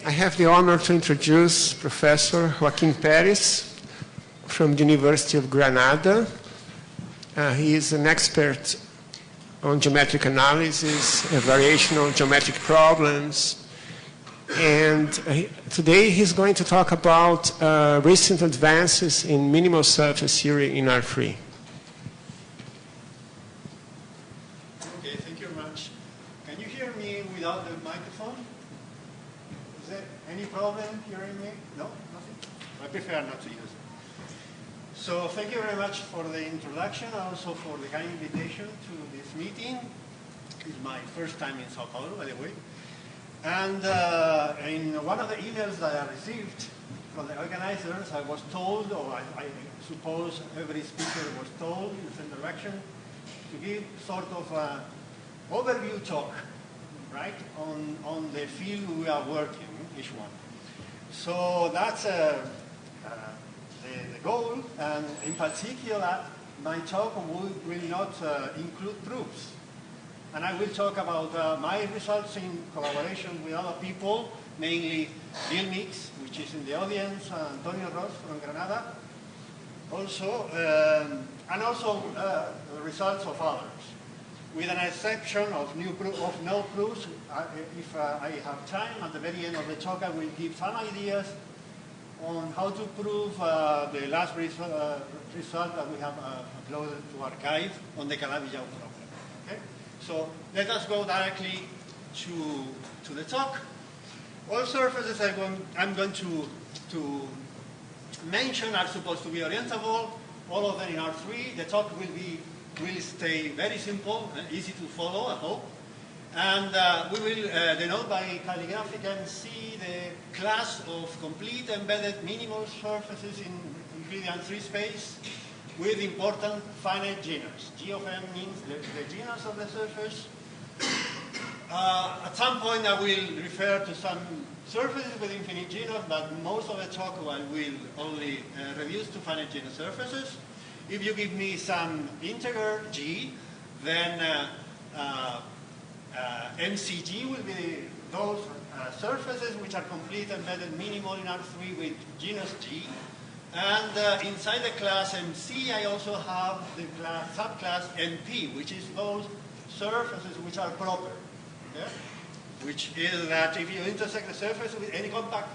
I have the honor to introduce Professor Joaquín Pérez from the University of Granada. He is an expert on geometric analysis, variational geometric problems, and today he's going to talk about recent advances in minimal surface theory in R3. Okay, thank you very much. Can you hear me without the microphone? Is there any problem hearing me? No? Nothing? I prefer not to use it. So thank you very much for the introduction, also for the kind invitation to this meeting. It's my first time in São Paulo, by the way. And in one of the emails that I received from the organizers, I was told, or I suppose every speaker was told in the same direction, to give sort of an overview talk, right, on the field we are working, each one. So that's the goal, and in particular, my talk will not include proofs. And I will talk about my results in collaboration with other people, mainly Bill Mix, which is in the audience, Antonio Ross from Granada, also, and also results of others, with an exception of no proofs. If I have time, at the very end of the talk, I will give some ideas on how to prove the last result that we have uploaded to archive on the Calabi-Yau problem. Okay? So let us go directly to the talk. All surfaces I'm going to mention are supposed to be orientable, all of them in R3. The talk will stay very simple and easy to follow, I hope. And we will denote by calligraphic MC the class of complete embedded minimal surfaces in Euclidean 3 space with important finite genus. G of M means the genus of the surface. At some point I will refer to some surfaces with infinite genus, but most of the talk I will only reduce to finite genus surfaces. If you give me some integer G, then MCG will be those surfaces which are complete embedded minimal in R3 with genus G. And inside the class MC, I also have the subclass MP, which is those surfaces which are proper. Okay? Which is that if you intersect the surface with any compact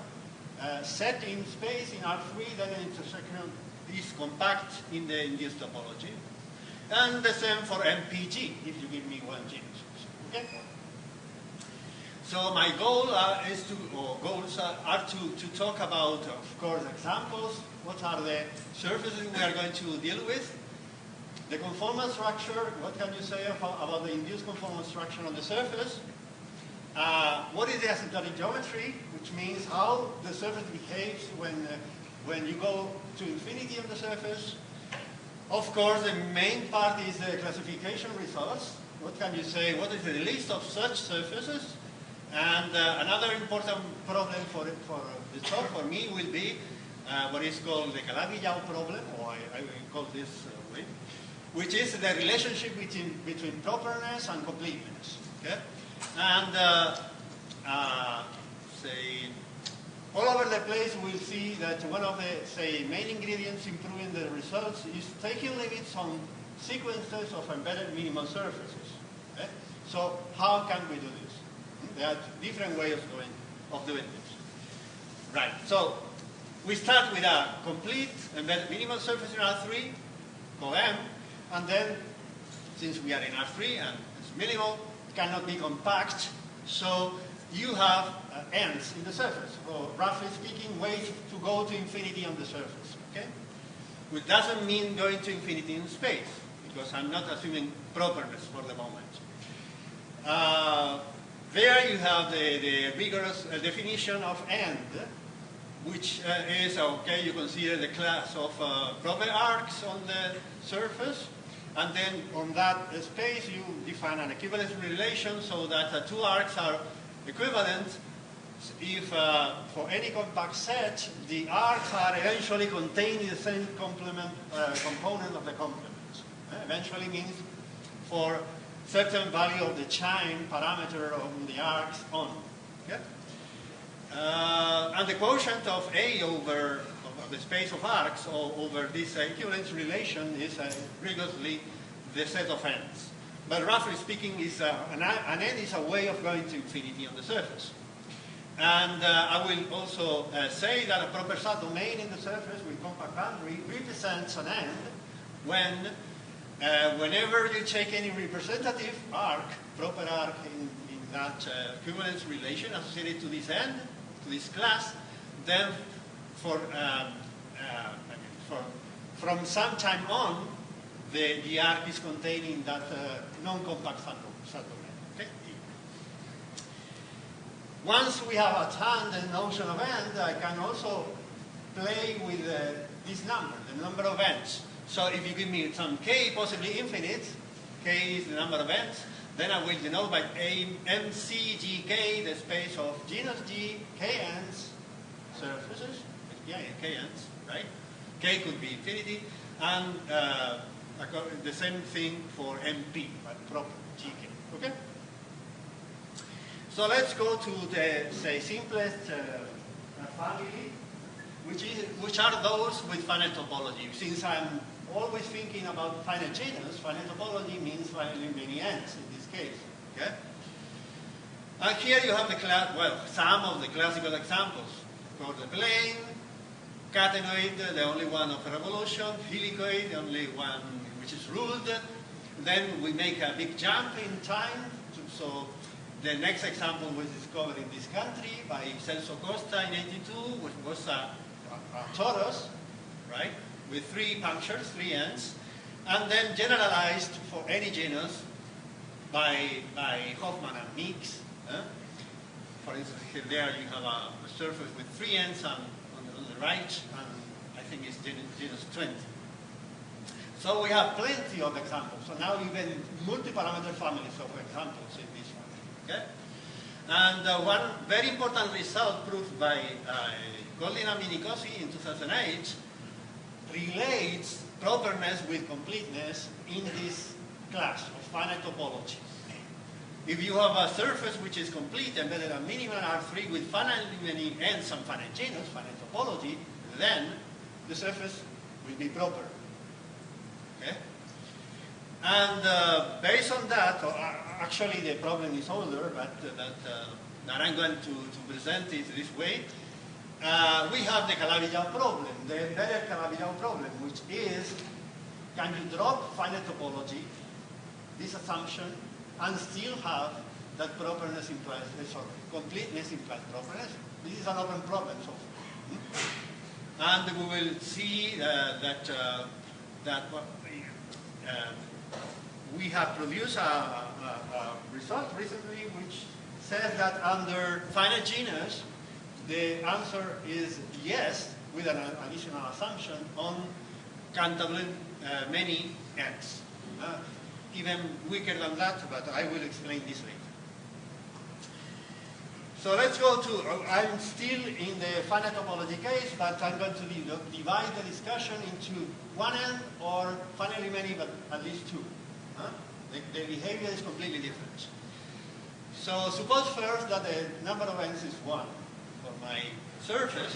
set in space in R3, then the intersection is compact in the induced topology. And the same for MPG, if you give me one genus. Okay? So my goal are to talk about, of course, examples. What are the surfaces we are going to deal with? The conformal structure, what can you say about the induced conformal structure on the surface? What is the asymptotic geometry, which means how the surface behaves when you go to infinity on the surface. Of course, the main part is the classification results. What can you say? What is the list of such surfaces? And another important problem for the talk for me will be what is called the Calabi-Yau problem, or I will call this way, which is the relationship between properness and completeness. Okay? And say all over the place we'll see that one of the main ingredients improving the results is taking limits on sequences of embedded minimal surfaces. Okay? So how can we do this? There are different ways of doing this. Right. So we start with a complete embedded minimal surface in R3, called M, and then since we are in R3 and it's minimal, it cannot be compact, so you have ends in the surface, or roughly speaking, ways to go to infinity on the surface. Okay? Which doesn't mean going to infinity in space, because I'm not assuming properness for the moment. There you have the rigorous definition of end, which is, okay, you consider the class of proper arcs on the surface, and then on that space you define an equivalence relation so that two arcs are equivalent if for any compact set the arcs are eventually contained in the same component of the complement. Eventually means for certain value of the chain parameter of the arcs on. Okay? And the quotient of A over the space of arcs or over this equivalence relation is rigorously the set of ends. But roughly speaking, an end is a way of going to infinity on the surface. And I will also say that a proper subdomain in the surface with compact boundary represents an end whenever you take any representative arc, proper arc in that equivalence relation associated to this end, to this class, then from some time on, the arc is contained in that non-compact subdomain. Okay? Once we have at hand the notion of end, I can also play with this number, the number of ends. So if you give me some k, possibly infinite, k is the number of ends, then I will denote by mcgk the space of genus G, k ends, surfaces, yeah, k ends, right? K could be infinity, and the same thing for MP, but proper GK, okay? So let's go to the, say, simplest family, which are those with finite topology. Since I'm always thinking about finite genus, finite topology means finitely many ends in this case, okay? And here you have the some of the classical examples. For the plane, catenoid, the only one of revolution, helicoid, the only one which is ruled. Then we make a big jump in time. So the next example was discovered in this country by Celso Costa in '82, which was a torus, right, with 3 punctures, 3 ends, and then generalized for any genus by Hoffman and Meeks. For instance, there you have a surface with 3 ends on the right, and I think it's genus 20. So we have plenty of examples. So now even multi-parameter families of examples in this one. Okay? And one very important result proved by Goldin and Minicosi in 2008 relates properness with completeness in this class of finite topology. If you have a surface which is complete embedded at minimum R3 with finitely many ends and finite genus, finite topology, then the surface will be proper. Okay? And based on that, actually the problem is older, but that I'm going to present it this way. We have the Calabi-Yau problem, the embedded Calabi-Yau problem, which is, can you drop finite topology, this assumption, and still have that properness implies, completeness implies properness? This is an open problem so far. And we will see that we have produced a result recently which says that under finite genus, the answer is yes, with an additional assumption on countably many ends. Even weaker than that, but I will explain this later. So let's go to, I'm still in the finite topology case, but I'm going to divide the discussion into one end or finitely many, but at least 2. The behavior is completely different. So suppose first that the number of ends is 1 for my surface.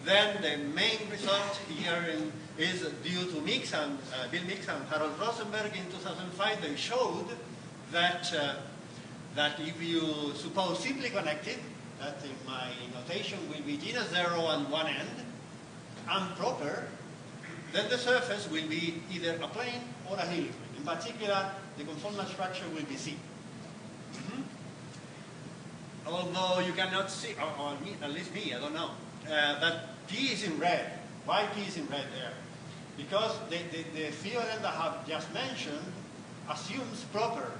Then the main result here is due to Mix and Bill Mix and Harold Rosenberg in 2005. They showed that if you suppose simply connected, that in my notation will be genus 0 and 1 end, and proper, then the surface will be either a plane or a helicoid. In particular, the conformal structure will be C. Although you cannot see, or at least me, I don't know. But P is in red. Why P is in red there? Because the theorem that I have just mentioned assumes proper.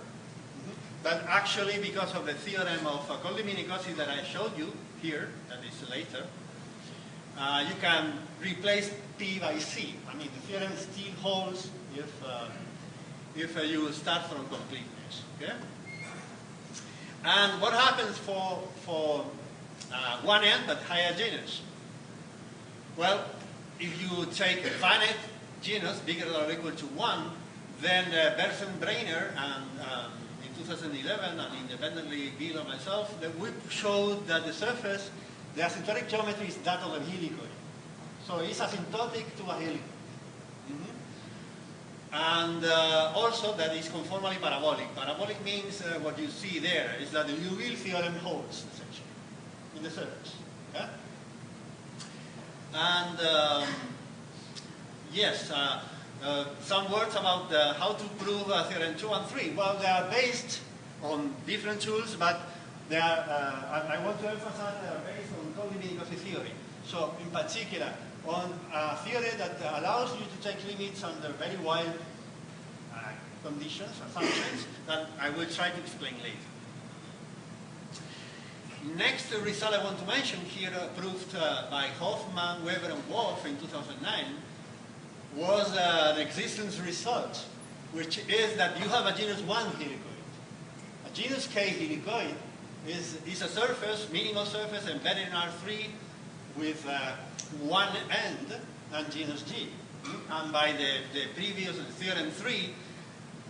But actually, because of the theorem of Goldin-Minicosi that I showed you here, that is later, you can replace P by C. I mean, the theorem still holds if you start from completeness. Okay? And what happens for one end but higher genus? Well, if you take a finite genus bigger than or equal to 1, then Bersen-Brainer and in 2011 and independently Bill and myself, that we showed that the surface the asymptotic geometry is that of a helicoid. So it's asymptotic to a helicoid. And also that is conformally parabolic. Parabolic means what you see there is that the Liouville theorem holds, essentially, in the surface. Yeah? And yes, some words about how to prove theorem 2 and 3. Well, they are based on different tools, but they are, I want to emphasize they are based on Colli-Minkowski theory. So, in particular, on a theory that allows you to take limits under very wide conditions, assumptions, that I will try to explain later. Next result I want to mention here, proved by Hoffman, Weber, and Wolf in 2009, was an existence result, which is that you have a genus 1 helicoid. A genus K helicoid is a surface, minimal surface, embedded in R3 with one end and genus G. And by the previous theorem 3,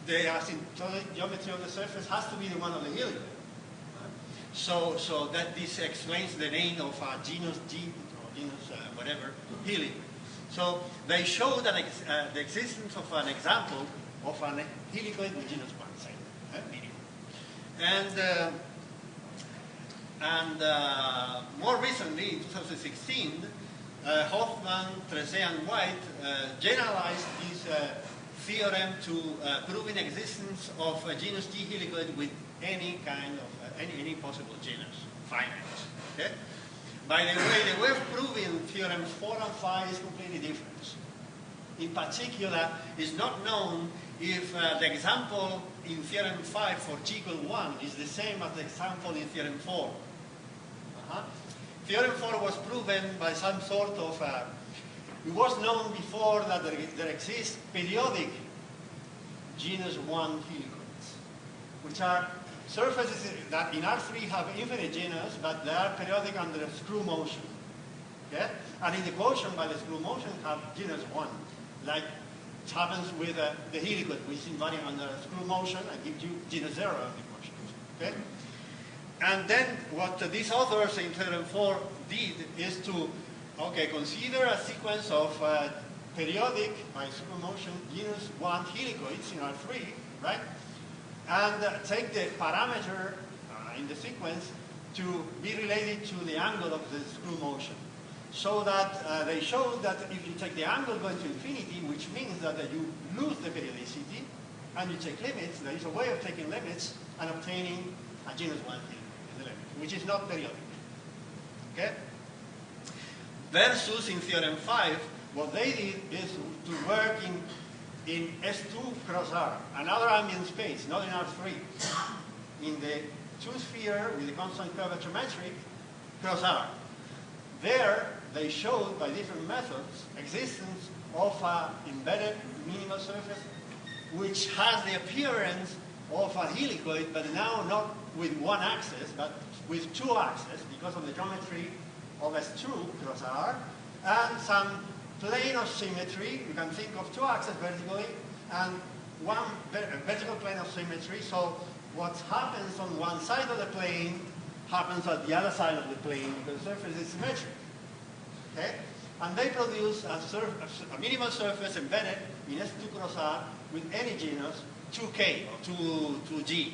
the asymptotic geometry of the surface has to be the one of the helicoid. So that this explains the name of genus G or genus whatever helicoid. So they show that the existence of an example of an helicoid with genus 1 side, minimum. And more recently, in 2016, Hoffman, Trezé, and White generalized this theorem to proving existence of a genus G helicoid with any kind of any possible genus, finite. Okay? By the way, the way of proving theorems 4 and 5 is completely different. In particular, it's not known if the example in theorem 5 for G equal 1 is the same as the example in theorem 4. Theorem 4 was proven by some sort of, it was known before that there exists periodic genus 1 helicoids, which are surfaces that in R3 have infinite genus, but they are periodic under a screw motion. Okay? And in the quotient by the screw motion have genus 1, like it happens with the helicoid, which is invariant under a screw motion and gives you genus 0 of the quotient. Okay? And then what these authors in theorem 4 did is to, consider a sequence of periodic, by screw motion, genus 1 helicoids in R3, right? And take the parameter in the sequence to be related to the angle of the screw motion. So that they showed that if you take the angle going to infinity, which means that you lose the periodicity, and you take limits, there is a way of taking limits and obtaining a genus 1 helicoid in the limit, which is not periodic. Okay? Versus in theorem 5, what they did is to work in S2 cross R, another ambient space, not in R3. In the two-sphere with the constant curvature metric, cross R. There, they showed by different methods existence of an embedded minimal surface which has the appearance of a helicoid, but now not with one axis, but with two axes because of the geometry of S2 cross R, and some plane of symmetry. You can think of two axes vertically and one vertical plane of symmetry. So what happens on one side of the plane happens at the other side of the plane because the surface is symmetric. Okay? And they produce a minimal surface embedded in S2 cross R with any genus 2K or 2G,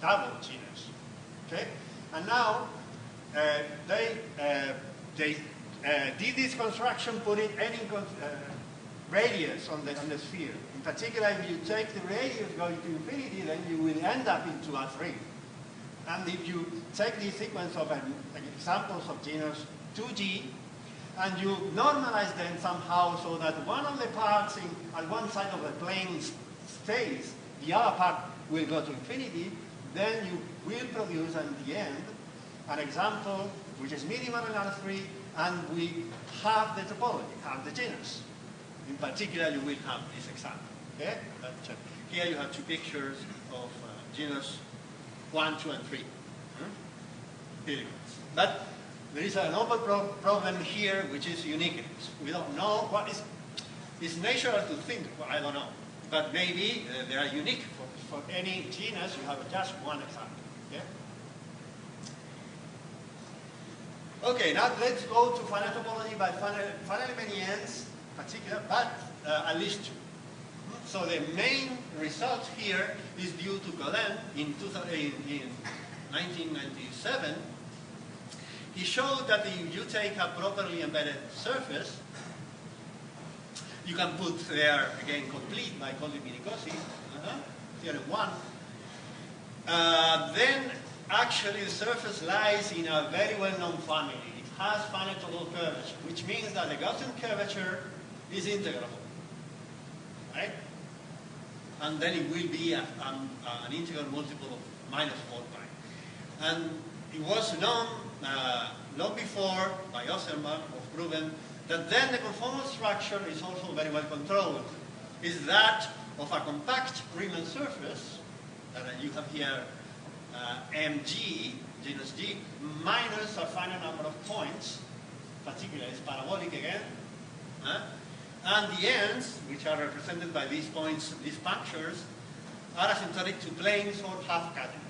double genus. Okay? And now they did this construction putting any radius on the sphere. In particular, if you take the radius going to infinity, then you will end up into R3. And if you take the sequence of examples of genus 2G, and you normalize them somehow so that one of the parts at one side of the plane stays, the other part will go to infinity, then you will produce at the end an example which is minimal in R3, and we have the topology, have the genus. In particular, you will have this example. Okay? Here you have two pictures of genus 1, 2, and 3. But there is an open problem here, which is uniqueness. We don't know what is. It's natural to think, well, I don't know. But maybe they are unique. For any genus, you have just one example. Okay? Okay, now let's go to finite topology by finitely many ends, particular, but at least two. So the main result here is due to Godin in 1997. He showed that if you take a properly embedded surface, you can put there, again, complete by Colli-Minicosi, theorem 1, then actually the surface lies in a very well-known family. It has finite total curvature, which means that the Gaussian curvature is integrable, right? And then it will be an integral multiple of minus 4 pi. And it was known long before by Osterman, of proven, that then the conformal structure is also very well controlled. Is that of a compact Riemann surface, that you have here mg, genus G, minus a finite number of points, particularly it's parabolic again, and the ends, which are represented by these points, these punctures, are asymptotic to planes or half-catenary.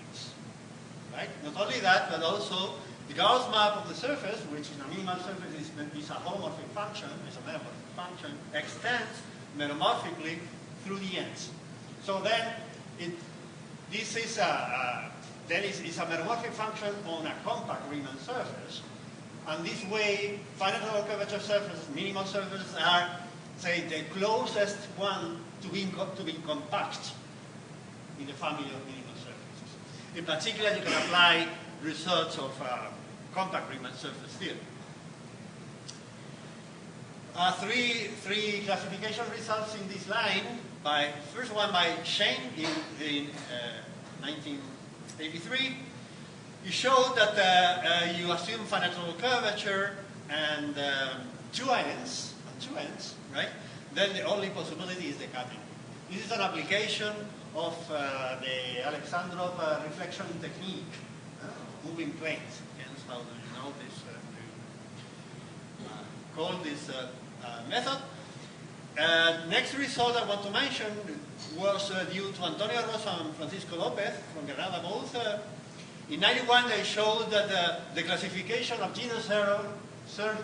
Right? Not only that, but also the Gauss map of the surface, which in a minimal surface is a holomorphic function, is a meromorphic function, extends meromorphically through the ends. So then, this is a meromorphic function on a compact Riemann surface, and this way, finite total curvature surfaces, minimal surfaces are, say, the closest one to being compact in the family of minimal surfaces. In particular, you can apply results of compact Riemann surface theory. Three classification results in this line. First one by Shane in 1983. You showed that you assume finite total curvature and two ends, right? Then the only possibility is the cutting. This is an application of the Alexandrov reflection technique, moving planes. Hence, how do you know this? Call this method. Next result I want to mention was due to Antonio Rosa and Francisco Lopez from Granada both. In 91, they showed that the classification of genus zero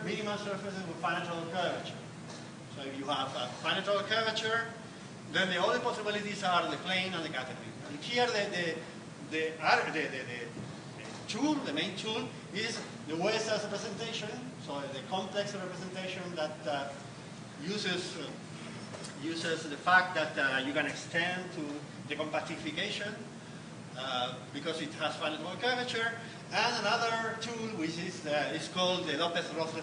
minimal surfaces with finite total curvature. So if you have a finite total curvature, then the only possibilities are the plane and the catenary. And here the main tool is the Wessels representation, so the complex representation that uses the fact that you can extend to the compactification because it has finite total curvature, and another tool which is called the Lopez-Ross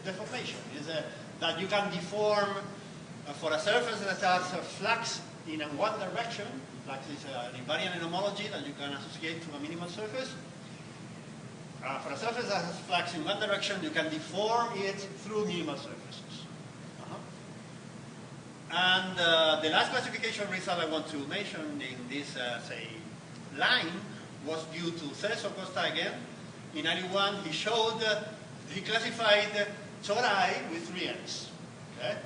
deformation, is that you can deform for a surface that has a flux in one direction. Flux is an invariant in homology that you can associate to a minimal surface. For a surface that has flux in one direction, you can deform it through minimal surfaces. And the last classification result I want to mention in this, say, line was due to Celso Costa again. In 91, he showed, he classified tori with 3 ends, okay?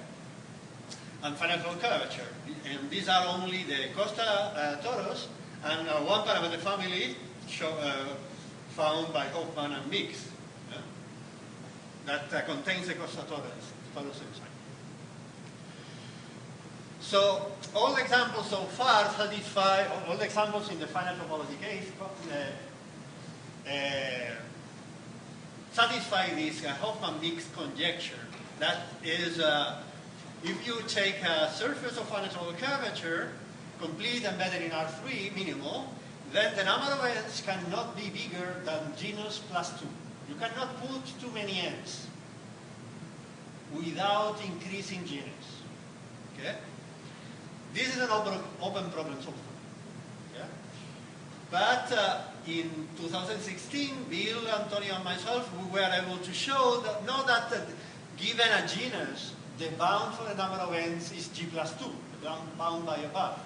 And finite total curvature. And these are only the Costa toros and one parameter family found by Hoffman and Mix that contains the Costa toros inside. So all the examples so far satisfy, all the examples in the finite topology case satisfy this Hoffman-Mix conjecture. That is, if you take a surface of finite total curvature, complete embedded in R3 minimal, then the number of ends cannot be bigger than genus plus 2. You cannot put too many ends without increasing genus. Okay? This is an open problem so far. Yeah? But in 2016, Bill, Antonio, and myself, we were able to show that, not that given a genus, the bound for the number of ends is G plus 2, the bound by above.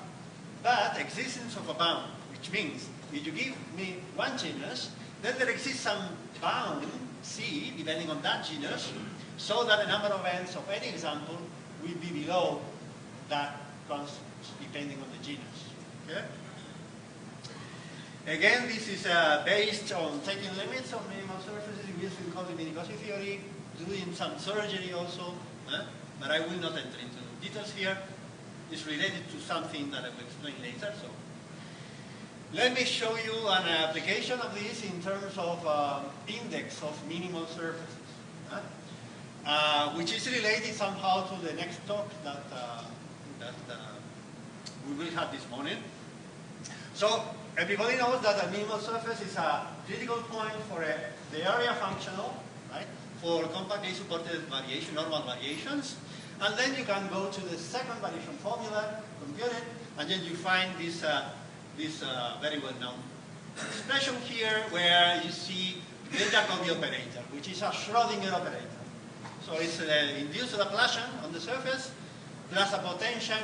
But existence of a bound, which means if you give me one genus, then there exists some bound, C, depending on that genus, so that the number of ends of any example will be below that constant, depending on the genus. Okay? Again, this is based on taking limits of minimal surfaces using Cauchy-Minkowski theory, doing some surgery also, but I will not enter into details here. It's related to something that I will explain later. So, let me show you an application of this in terms of index of minimal surfaces, which is related somehow to the next talk that we will have this morning. So, everybody knows that a minimal surface is a critical point for the area functional, right, for compactly supported variation, normal variations. And then you can go to the second variation formula, compute it, and then you find this very well-known expression here where you see the Jacobi operator, which is a Schrödinger operator. So it's the induced Laplacian on the surface plus a potential,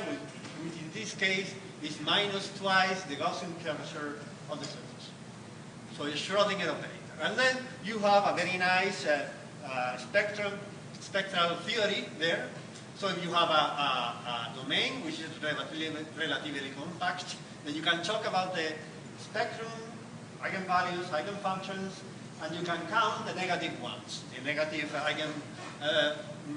which in this case is minus twice the Gaussian curvature of the surface. So it's Schrödinger operator. And then you have a very nice spectral theory there. So if you have a domain which is relatively compact, then you can talk about the spectrum, eigenvalues, eigenfunctions, and you can count the negative ones, the negative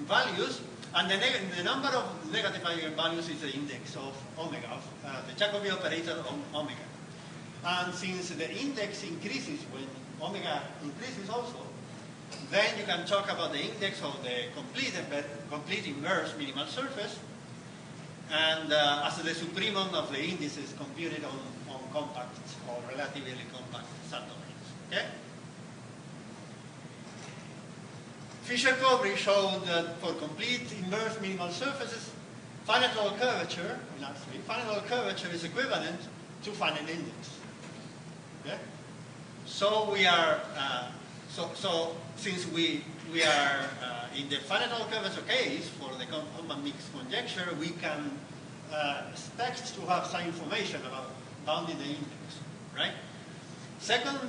eigenvalues, and the number of negative eigenvalues is the index of omega, the Jacobi operator on omega. And since the index increases when omega increases also, then you can talk about the index of the complete inverse minimal surface, and as the supremum of the indices computed on compact or relatively compact subdomains. Okay? Fischer-Cobry showed that for complete inverse minimal surfaces, finite law curvature, finite law curvature is equivalent to finite index. Okay? So we are, since we are in the finite law curvature case for the compact mixed conjecture, we can expect to have some information about bounding the index, right? Second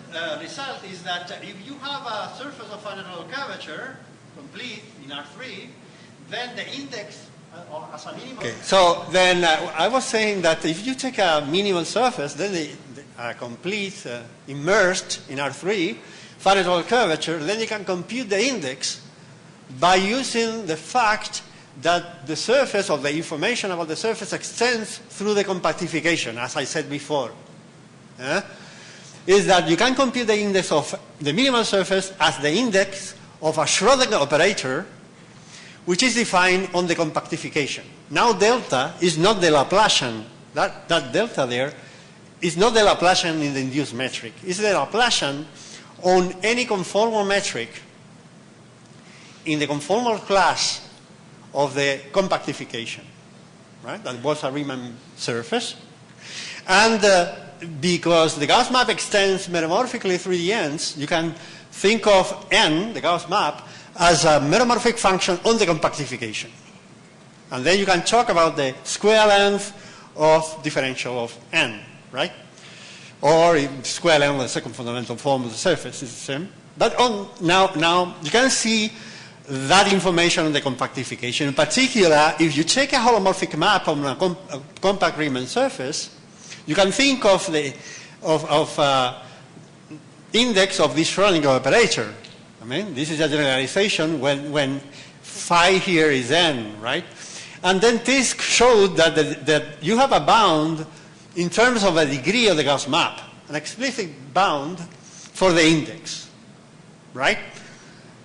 result is that if you have a surface of finite law curvature complete in R3, then the index as a minimum. Okay, so then I was saying that if you take a minimal surface, then the complete immersed in R3 finite law curvature, then you can compute the index by using the fact that the surface or the information about the surface extends through the compactification, as I said before. Is that you can compute the index of the minimal surface as the index of a Schrödinger operator, which is defined on the compactification. Now delta is not the Laplacian. That delta there is not the Laplacian in the induced metric. It's the Laplacian on any conformal metric in the conformal class of the compactification, right? That was a Riemann surface. And because the Gauss map extends metamorphically through the ends, you can think of n, the Gauss map, as a metamorphic function on the compactification. And then you can talk about the square length of differential of n, right? Or square length of the second fundamental form of the surface is the same. But now you can see that information on the compactification. In particular, if you take a holomorphic map on a compact Riemann surface, you can think of the index of this Schrödinger operator. I mean, this is a generalization when phi here is n, right? And then this showed that you have a bound in terms of a degree of the Gauss map, an explicit bound for the index, right?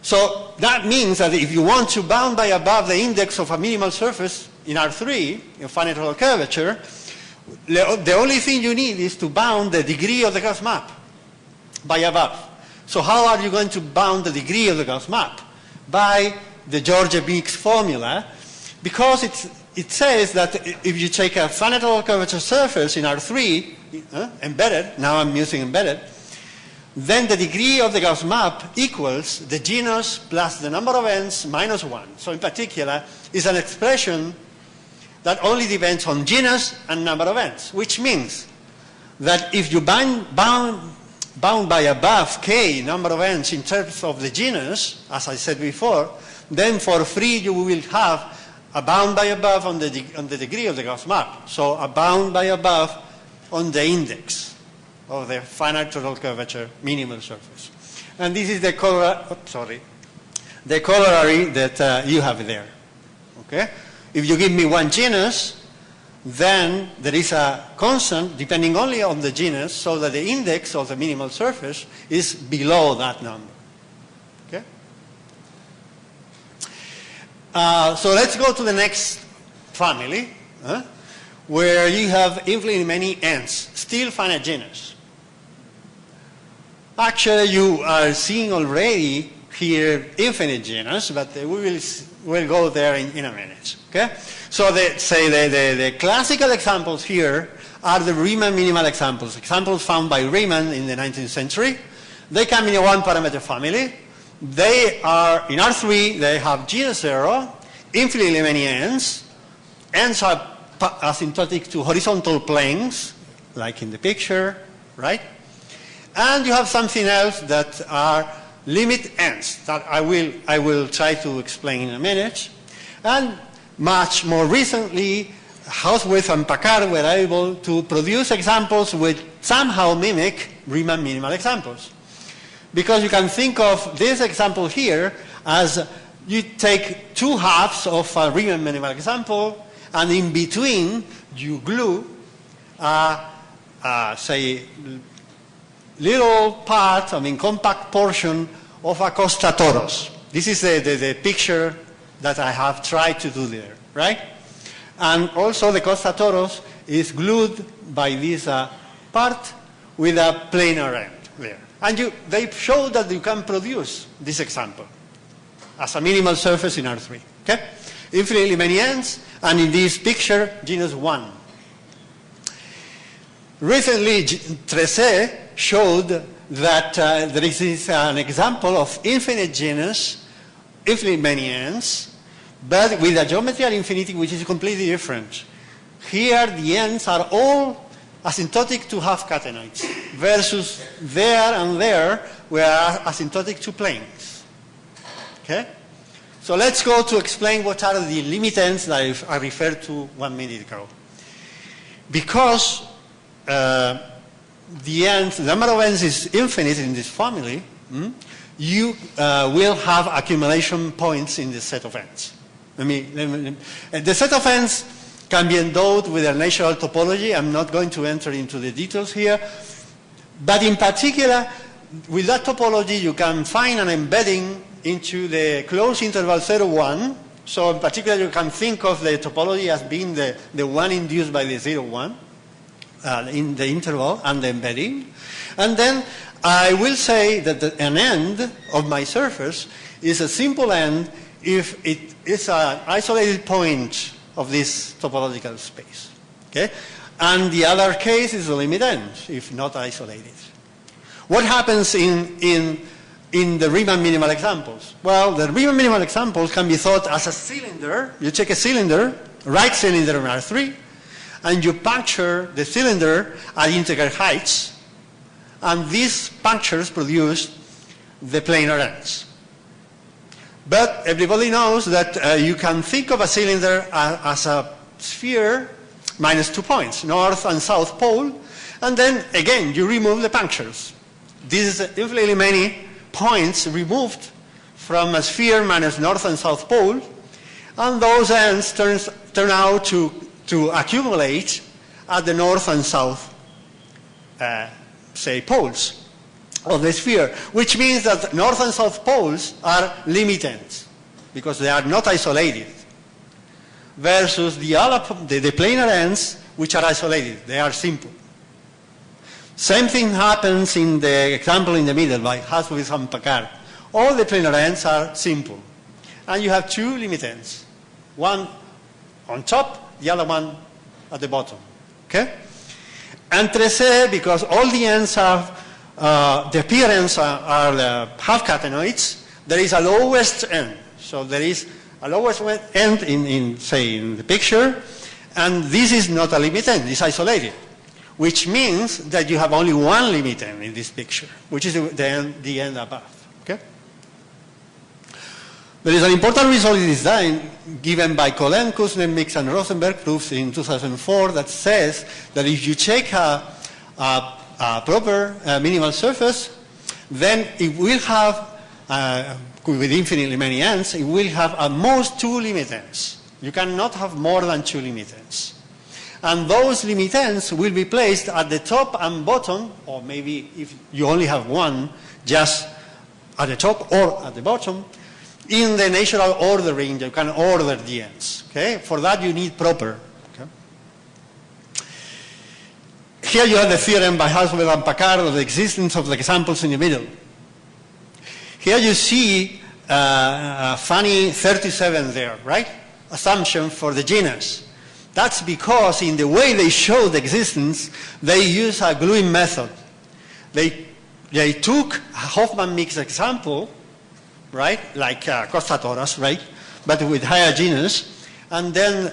So that means that if you want to bound by above the index of a minimal surface in R3, in finite law curvature, the only thing you need is to bound the degree of the Gauss map by above. So how are you going to bound the degree of the Gauss map? By the George-Mix formula, because it says that if you take a finite law curvature surface in R3, embedded, now I'm using embedded, then the degree of the Gauss map equals the genus plus the number of ends minus 1. So in particular, is an expression that only depends on genus and number of ends, which means that if you bound by above k number of ends in terms of the genus, as I said before, then for free you will have a bound by above on the degree of the Gauss map. So a bound by above on the index. of the finite total curvature minimal surface. And this is the corollary that you have there. Okay? If you give me one genus, then there is a constant depending only on the genus, so that the index of the minimal surface is below that number. Okay? So let's go to the next family, where you have infinitely many n's, still finite genus. Actually, you are seeing already here infinite genus, but we'll go there in a minute. Okay? So the classical examples here are the Riemann minimal examples found by Riemann in the 19th century. They come in a one-parameter family. They are, in R3, they have genus 0, infinitely many n's. N's are asymptotic to horizontal planes, like in the picture, right? And you have something else that are limit n's that I will try to explain in a minute. And much more recently, Hauswirth and Packard were able to produce examples which somehow mimic Riemann minimal examples. Because you can think of this example here as you take two halves of a Riemann minimal example, and in between you glue say, little part, compact portion of a Costa Toros. This is the picture that I have tried to do there, right? And also the Costa Toros is glued by this part with a planar end there. And they show that you can produce this example as a minimal surface in R3, okay? Infinitely many ends, and in this picture, genus 1. Recently, Tresset showed that there is an example of infinite genus, infinitely many ends, but with a geometry infinity which is completely different. Here, the ends are all asymptotic to half catenoids, versus there and there, where are asymptotic to planes. Okay? So let's go to explain what are the limit ends that I referred to 1 minute ago. Because the number of ends is infinite in this family, you will have accumulation points in the set of ends. The set of ends can be endowed with a natural topology. I'm not going to enter into the details here. But in particular, with that topology, you can find an embedding into the closed interval 0, 1. So in particular, you can think of the topology as being the one induced by the 0, 1 in the interval and the embedding. And then I will say that an end of my surface is a simple end if it is an isolated point of this topological space. Okay? And the other case is the limit end, if not isolated. What happens in the Riemann minimal examples? Well, the Riemann minimal examples can be thought as a cylinder. You take a cylinder, right cylinder in R3, and you puncture the cylinder at integral heights, and these punctures produce the planar ends. But everybody knows that you can think of a cylinder as a sphere minus 2 points, north and south pole, and then again you remove the punctures. This is infinitely many points removed from a sphere minus north and south pole, and those ends turn out to accumulate at the north and south, say, poles of the sphere, which means that north and south poles are limit ends because they are not isolated, versus the planar ends, which are isolated. They are simple. Same thing happens in the example in the middle by Hauswirth and Packard. All the planar ends are simple, and you have two limit ends, one on top, the other one at the bottom. Okay? And Tresset, because all the ends have the appearance are the half catenoids, there is a lowest end. So there is a lowest end in the picture, and this is not a limit end, it's isolated, which means that you have only one limit end in this picture, which is the end above. Okay? There is an important result in design given by Colin, Kuznets, Mix, and Rosenberg proofs in 2004 that says that if you take a a proper minimal surface, then it will have, with infinitely many ends, it will have at most 2 limit ends. You cannot have more than 2 limit ends. And those limit ends will be placed at the top and bottom, or maybe if you only have one, just at the top or at the bottom, in the natural ordering. You can order the ends. Okay? For that you need proper. Okay? Here you have the theorem by Haswell and Packard of the existence of the examples in the middle. Here you see a funny 37 there, right? Assumption for the genus. That's because in the way they show the existence, they use a gluing method. They took a Hoffman mix example, right, like Costa Torres, right, but with higher genus, and then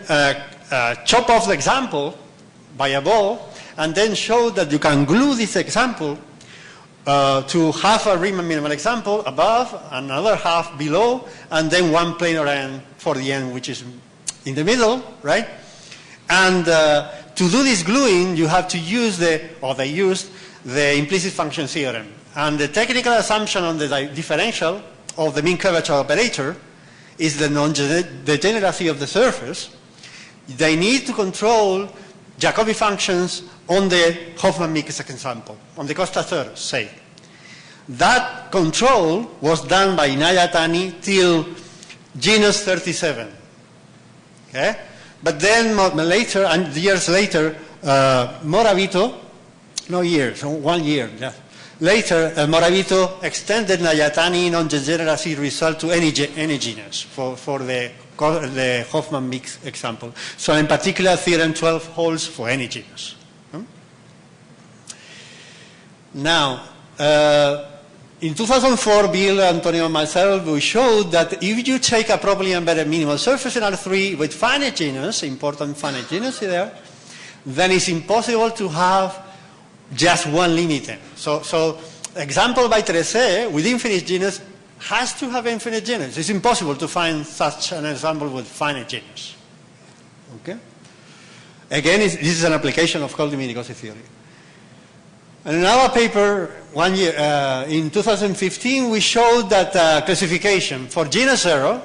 chop off the example by a ball, and then show that you can glue this example to half a Riemann minimal example above, another half below, and then one planar end for the end, which is in the middle, right? And to do this gluing, you have to use they used the implicit function theorem. And the technical assumption on the differential of the mean curvature operator is the non-degeneracy of the surface. They need to control Jacobi functions on the Hoffman mix example, on the Costa Torres, say. That control was done by Nayatani till genus 37. Okay? But then later, and years later, Moravito, no years, 1 year, yeah. Later, Moravito extended Nayatani non-degeneracy result to any genus for the Hoffman mix example. So in particular, theorem 12 holds for any genus. Now, in 2004, Bill, Antonio, and myself, we showed that if you take a properly embedded minimal surface in R3 with finite genus, important finite genus there, then it's impossible to have just one limit end. So example by Trece with infinite genus has to have infinite genus. It's impossible to find such an example with finite genus. Okay? Again, this is an application of Koldymyk-Nikodym theory. And in our paper, 1 year, in 2015, we showed that classification for genus 0,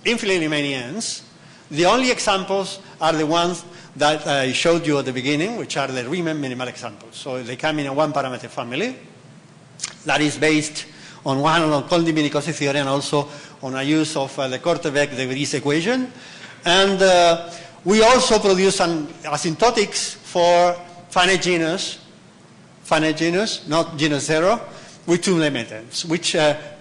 infinitely many ends, the only examples are the ones that I showed you at the beginning, which are the Riemann minimal examples. So they come in a one-parameter family that is based on one on Koldymyk-Nikodym theory and also on a use of the Korteweg-de Vries equation. And we also produce an asymptotics for finite genus, not genus 0, with 2 limit ends, which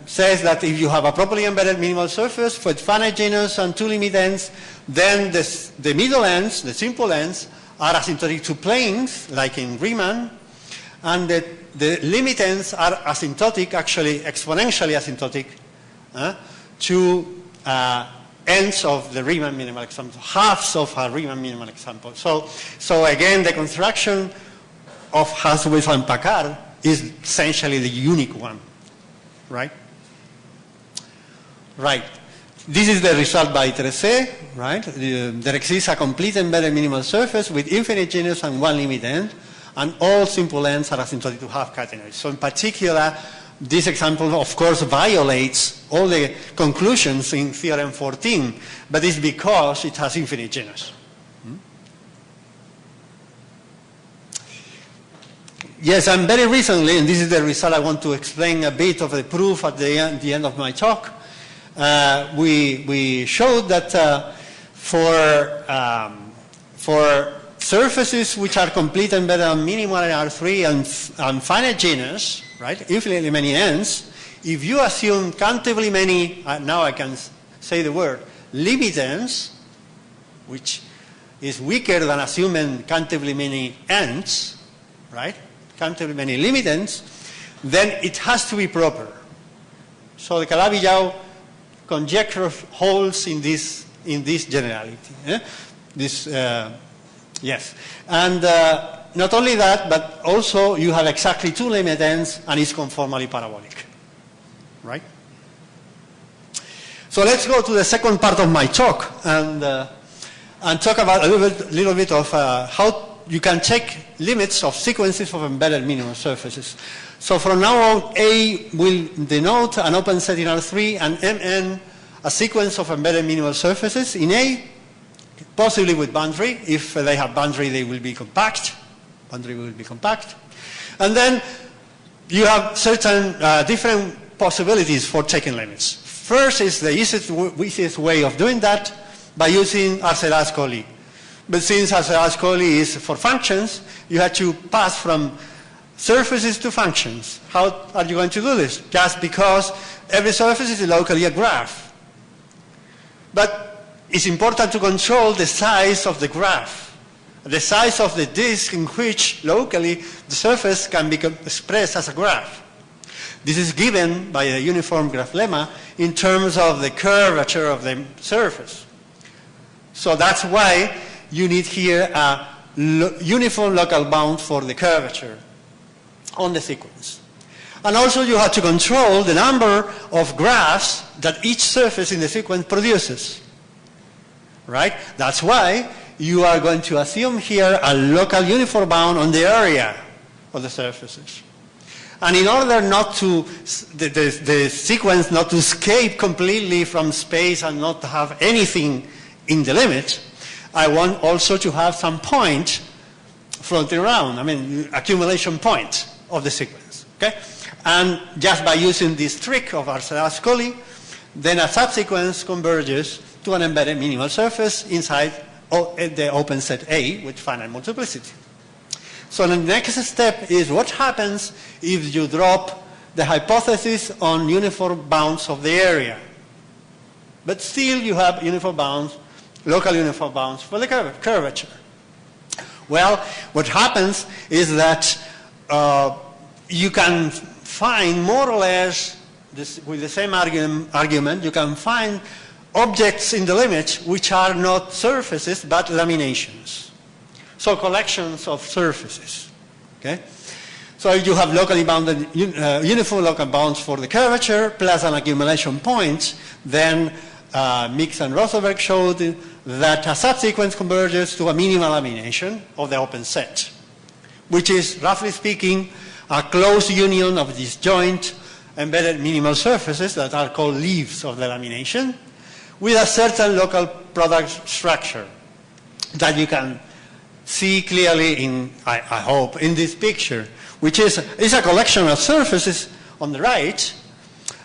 says that if you have a properly embedded minimal surface with finite genus and 2 limit ends, then the middle ends, the simple ends, are asymptotic to planes, like in Riemann, and the limit ends are asymptotic, actually exponentially asymptotic, to ends of the Riemann minimal example, halves of a Riemann minimal example. So again, the construction of Haswell and Packard is essentially the unique one, right? Right. This is the result by Trece, right? There exists a complete embedded minimal surface with infinite genus and 1 limit end, and all simple ends are asymptotic to half catenaries. So in particular, this example, of course, violates all the conclusions in theorem 14, but it's because it has infinite genus. Yes, and very recently, and this is the result I want to explain a bit of the proof at the end of my talk, we showed that for surfaces which are complete embedded on minimal in R3 and finite genus, right, infinitely many ends, if you assume countably many, now I can say the word, limit ends, which is weaker than assuming countably many ends, right, countably many limit ends, then it has to be proper. So the Calabi-Yau conjecture holds in this generality. Yes. And not only that, but also you have exactly 2 limit ends and it's conformally parabolic. Right? So let's go to the second part of my talk and talk about a little bit of how you can check limits of sequences of embedded minimal surfaces. So from now on, A will denote an open set in R3 and Mn a sequence of embedded minimal surfaces in A, possibly with boundary. If they have boundary, they will be compact. Boundary will be compact. And then you have certain different possibilities for checking limits. First is the easiest way of doing that by using Arcelor-Ascoli. But since Arcelor-Ascoli is for functions, you have to pass from surfaces to functions. How are you going to do this? Just because every surface is locally a graph. But it's important to control the size of the graph, the size of the disk in which locally the surface can be expressed as a graph. This is given by the uniform graph lemma in terms of the curvature of the surface. So that's why you need here a uniform local bound for the curvature on the sequence. And also you have to control the number of graphs that each surface in the sequence produces. Right? That's why you are going to assume here a local uniform bound on the area of the surfaces. And in order not to, the sequence not to escape completely from space and not to have anything in the limit, I want also to have some point floating around, accumulation point of the sequence. Okay? And just by using this trick of Arcelor-Ascoli, then a subsequence converges to an embedded minimal surface inside the open set A with finite multiplicity. So the next step is what happens if you drop the hypothesis on uniform bounds of the area. But still you have uniform bounds, local uniform bounds for the curvature. Well, what happens is that you can find more or less, with the same argument, you can find objects in the limit which are not surfaces but laminations. So collections of surfaces. Okay? So if you have locally bounded, uniform local bounds for the curvature plus an accumulation point, then Mix and Rosenberg showed that a subsequence converges to a minimal lamination of the open set, which is, roughly speaking, a close union of disjoint embedded minimal surfaces that are called leaves of the lamination with a certain local product structure that you can see clearly in, I hope, in this picture, which is a collection of surfaces on the right,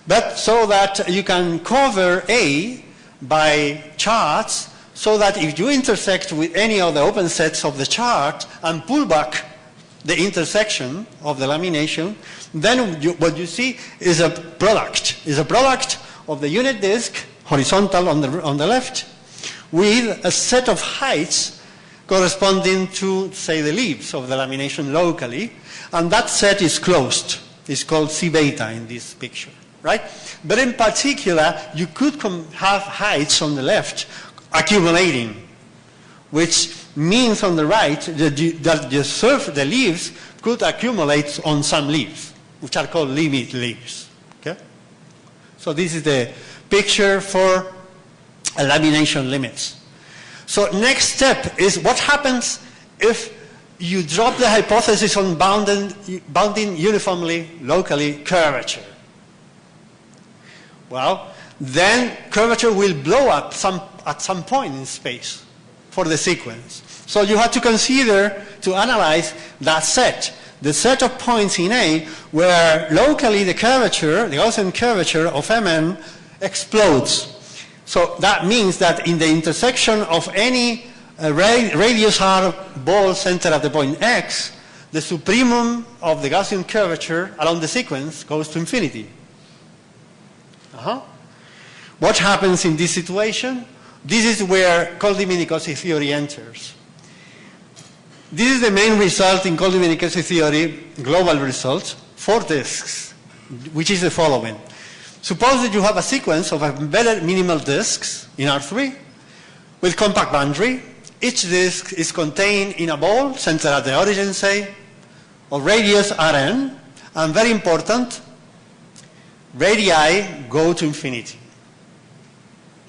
but so that you can cover A by charts so that if you intersect with any of the open sets of the chart and pull back the intersection of the lamination, then what you see is a product of the unit disk, horizontal on the left, with a set of heights corresponding to, say, the leaves of the lamination locally, and that set is closed. It's called C beta in this picture, right? But in particular, you could have heights on the left accumulating, which means on the right that the leaves could accumulate on some leaves, which are called limit leaves. Okay? So this is the picture for lamination limits. So next step is what happens if you drop the hypothesis on bounding uniformly locally curvature. Well, then curvature will blow up at some point in space for the sequence. So you have to consider to analyze that set, the set of points in A where locally the curvature, the Gaussian curvature of Mn explodes. So that means that in the intersection of any radius r ball centered at the point x, the supremum of the Gaussian curvature along the sequence goes to infinity. What happens in this situation? This is where Coldi-Minikossi theory enters. This is the main result in Coldi-Minikossi theory, global result, for disks, which is the following. Suppose that you have a sequence of embedded minimal disks in R3 with compact boundary. Each disk is contained in a ball centered at the origin, say, of radius Rn, and very important, radii go to infinity.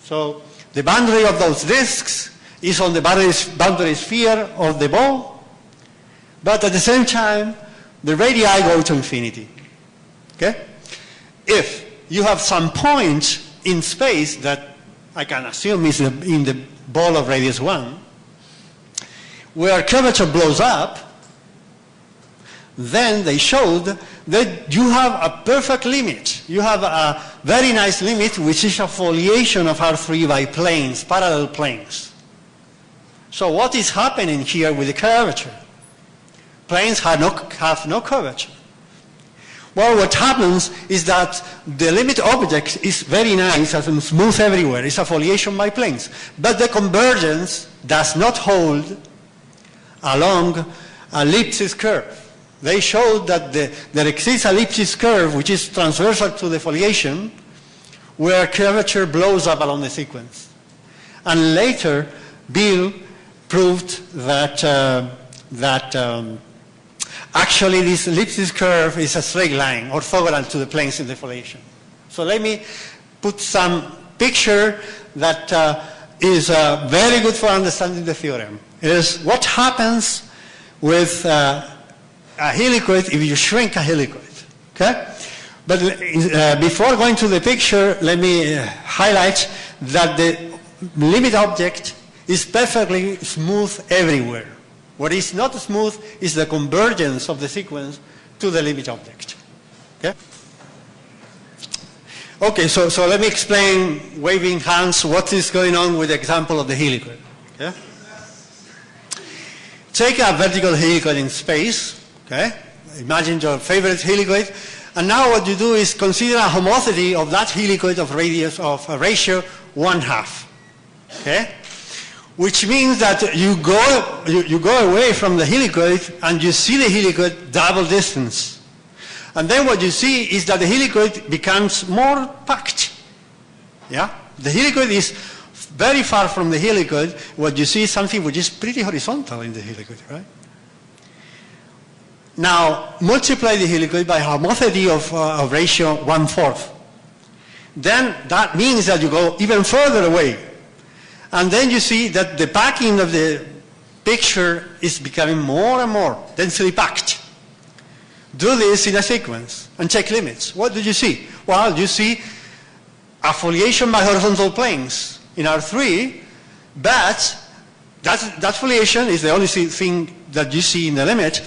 So the boundary of those disks is on the boundary sphere of the ball, but at the same time, the radii go to infinity. Okay? If you have some point in space that I can assume is in the ball of radius 1, where curvature blows up, then they showed that you have a perfect limit. You have a very nice limit, which is a foliation of R3 by planes, parallel planes. So what is happening here with the curvature? Planes have no curvature. Well, what happens is that the limit object is very nice and smooth everywhere. It's a foliation by planes. But the convergence does not hold along a ellipsis curve. They showed that there exists a ellipsis curve which is transversal to the foliation where curvature blows up along the sequence. And later, Bill proved that, actually this ellipsis curve is a straight line orthogonal to the planes in the foliation. So let me put some picture that is very good for understanding the theorem. It is what happens with a helicoid if you shrink a helicoid. Okay? But before going to the picture, let me highlight that the limit object is perfectly smooth everywhere. What is not smooth is the convergence of the sequence to the limit object. Okay? Okay, so let me explain, waving hands, what is going on with the example of the helicoid. Okay? Take a vertical helicoid in space. Okay? Imagine your favorite helicoid. And now what you do is consider a homothency of that helicoid of radius of a ratio 1/2. Okay? Which means that you go away from the helicoid and you see the helicoid double distance. And then what you see is that the helicoid becomes more packed. Yeah? The helicoid is very far from the helicoid. What you see is something which is pretty horizontal in the helicoid, right? Now, multiply the helicoid by homothency of ratio 1/4. Then that means that you go even further away. And then you see that the packing of the picture is becoming more and more densely packed. Do this in a sequence and check limits. What do you see? Well, you see a foliation by horizontal planes in R3, but that foliation is the only thing that you see in the limit.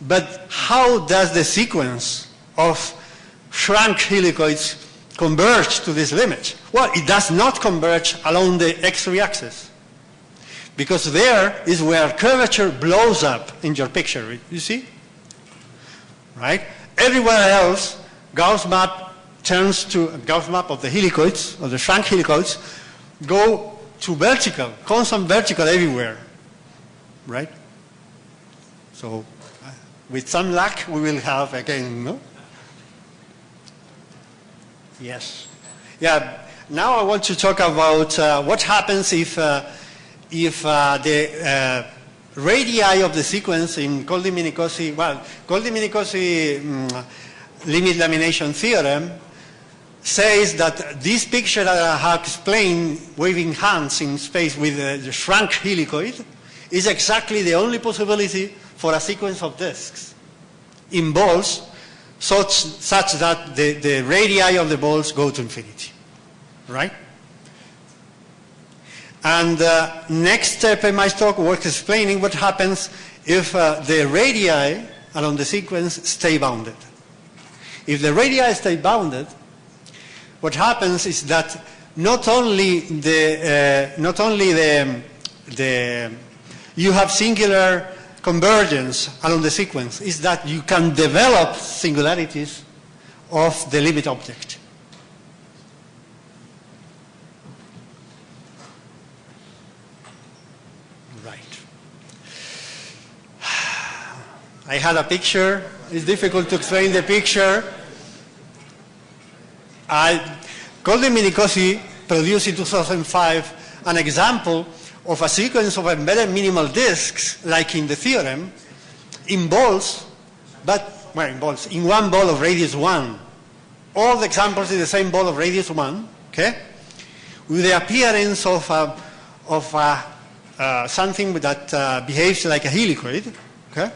But how does the sequence of shrunk helicoids converge to this limit? Well, it does not converge along the x3 axis, because there is where curvature blows up in your picture. You see? Right? Everywhere else, Gauss map turns to a Gauss map of the helicoids, of the shrunk helicoids, go to vertical, constant vertical everywhere. Right? So, with some luck, we will have again, no? Yes. Yeah. Now I want to talk about what happens if the radii of the sequence in Golding-Minikossi, Golding-Minikossi limit lamination theorem says that this picture that I have explained, waving hands in space with the shrunk helicoid, is exactly the only possibility for a sequence of disks in balls such that the radii of the balls go to infinity, right? And next step in my talk was explaining what happens if the radii along the sequence stay bounded. If the radii stay bounded, what happens is that not only you have singular convergence along the sequence, is that you can develop singularities of the limit object. Right. I had a picture. It's difficult to explain the picture. Golding-Minikossi produced in 2005 an example of a sequence of embedded minimal disks, like in the theorem, in balls, in one ball of radius 1. All the examples in the same ball of radius 1, okay? With the appearance of something that behaves like a helicoid, okay?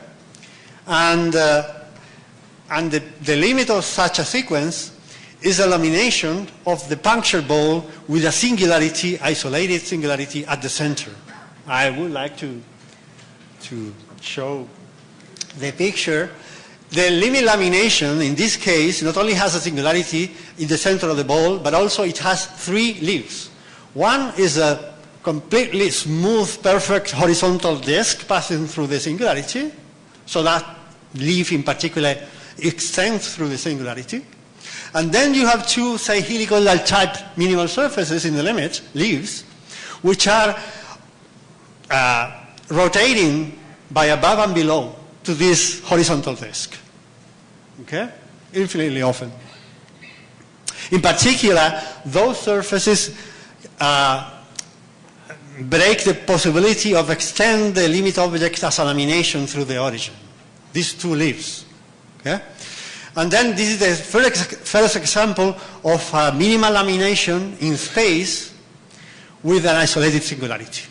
And the limit of such a sequence is a lamination of the puncture ball with a singularity, isolated singularity at the center. I would like to show the picture. The limit lamination, in this case, not only has a singularity in the center of the ball, but also it has 3 leaves. One is a completely smooth, perfect horizontal disk passing through the singularity, so that leaf in particular extends through the singularity. And then you have 2, say, helicoidal type minimal surfaces in the limit, leaves, which are rotating by above and below to this horizontal disk, okay? Infinitely often. In particular, those surfaces break the possibility of extend the limit object as a lamination through the origin. These 2 leaves, okay? And then this is the first example of minimal lamination in space with an isolated singularity.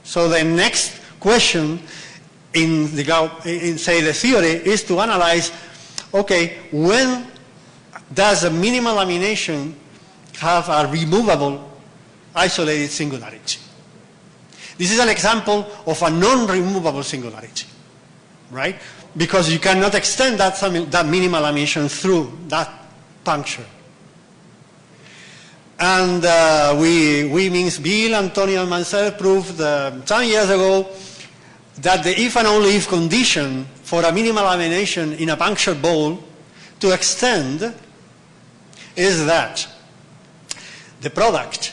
So the next question in say the theory is to analyze, okay, when does a minimal lamination have a removable isolated singularity? This is an example of a non-removable singularity, right? Because you cannot extend that minimal lamination through that puncture. And we means Bill, Antonio, and myself proved some years ago that the if and only if condition for a minimal lamination in a puncture ball to extend is that the product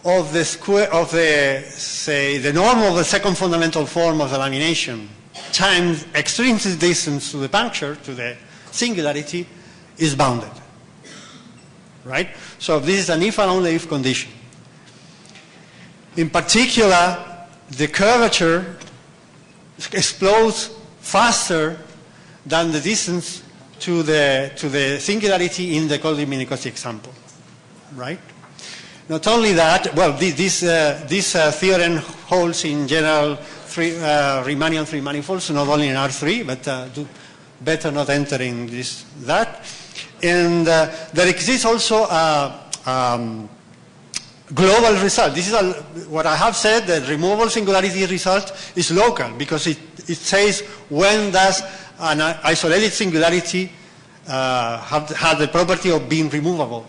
of the square of the norm of the second fundamental form of the lamination times extrinsic distance to the puncture, to the singularity, is bounded. Right? So this is an if and only if condition. In particular, the curvature explodes faster than the distance to the singularity in the Colli-Minkowski example. Right? Not only that, well, this theorem holds in general Riemannian 3 manifolds, not only in R3, but do better not enter in that. And there exists also a global result. This is what I have said, the removable singularity result is local, because it says when does an isolated singularity have the property of being removable.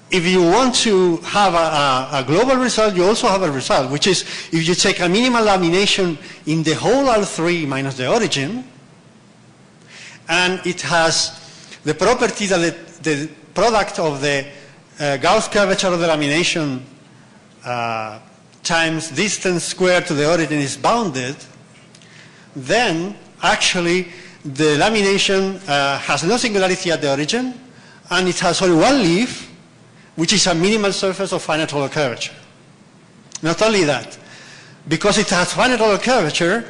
If you want to have a global result, you also have a result, which is if you take a minimal lamination in the whole R3 minus the origin, and it has the property that the product of the Gauss curvature of the lamination times distance squared to the origin is bounded, then actually the lamination has no singularity at the origin, and it has only one leaf, which is a minimal surface of finite Hölder curvature. Not only that, because it has finite Hölder curvature,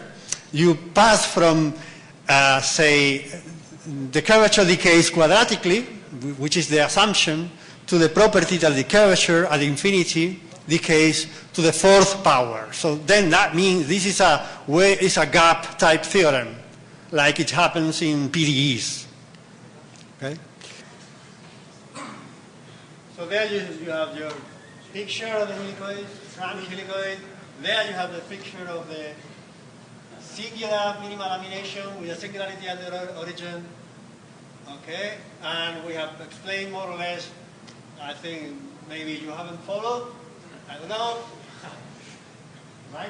you pass from, say, the curvature decays quadratically, which is the assumption, to the property that the curvature at infinity decays to the 4th power. So then that means this is a gap type theorem, like it happens in PDEs. Okay? So there you have your picture of the helicoid, Frank helicoid. There you have the picture of the singular minimal lamination with a singularity at the origin. Okay, and we have explained more or less. I think maybe you haven't followed. I don't know. Right?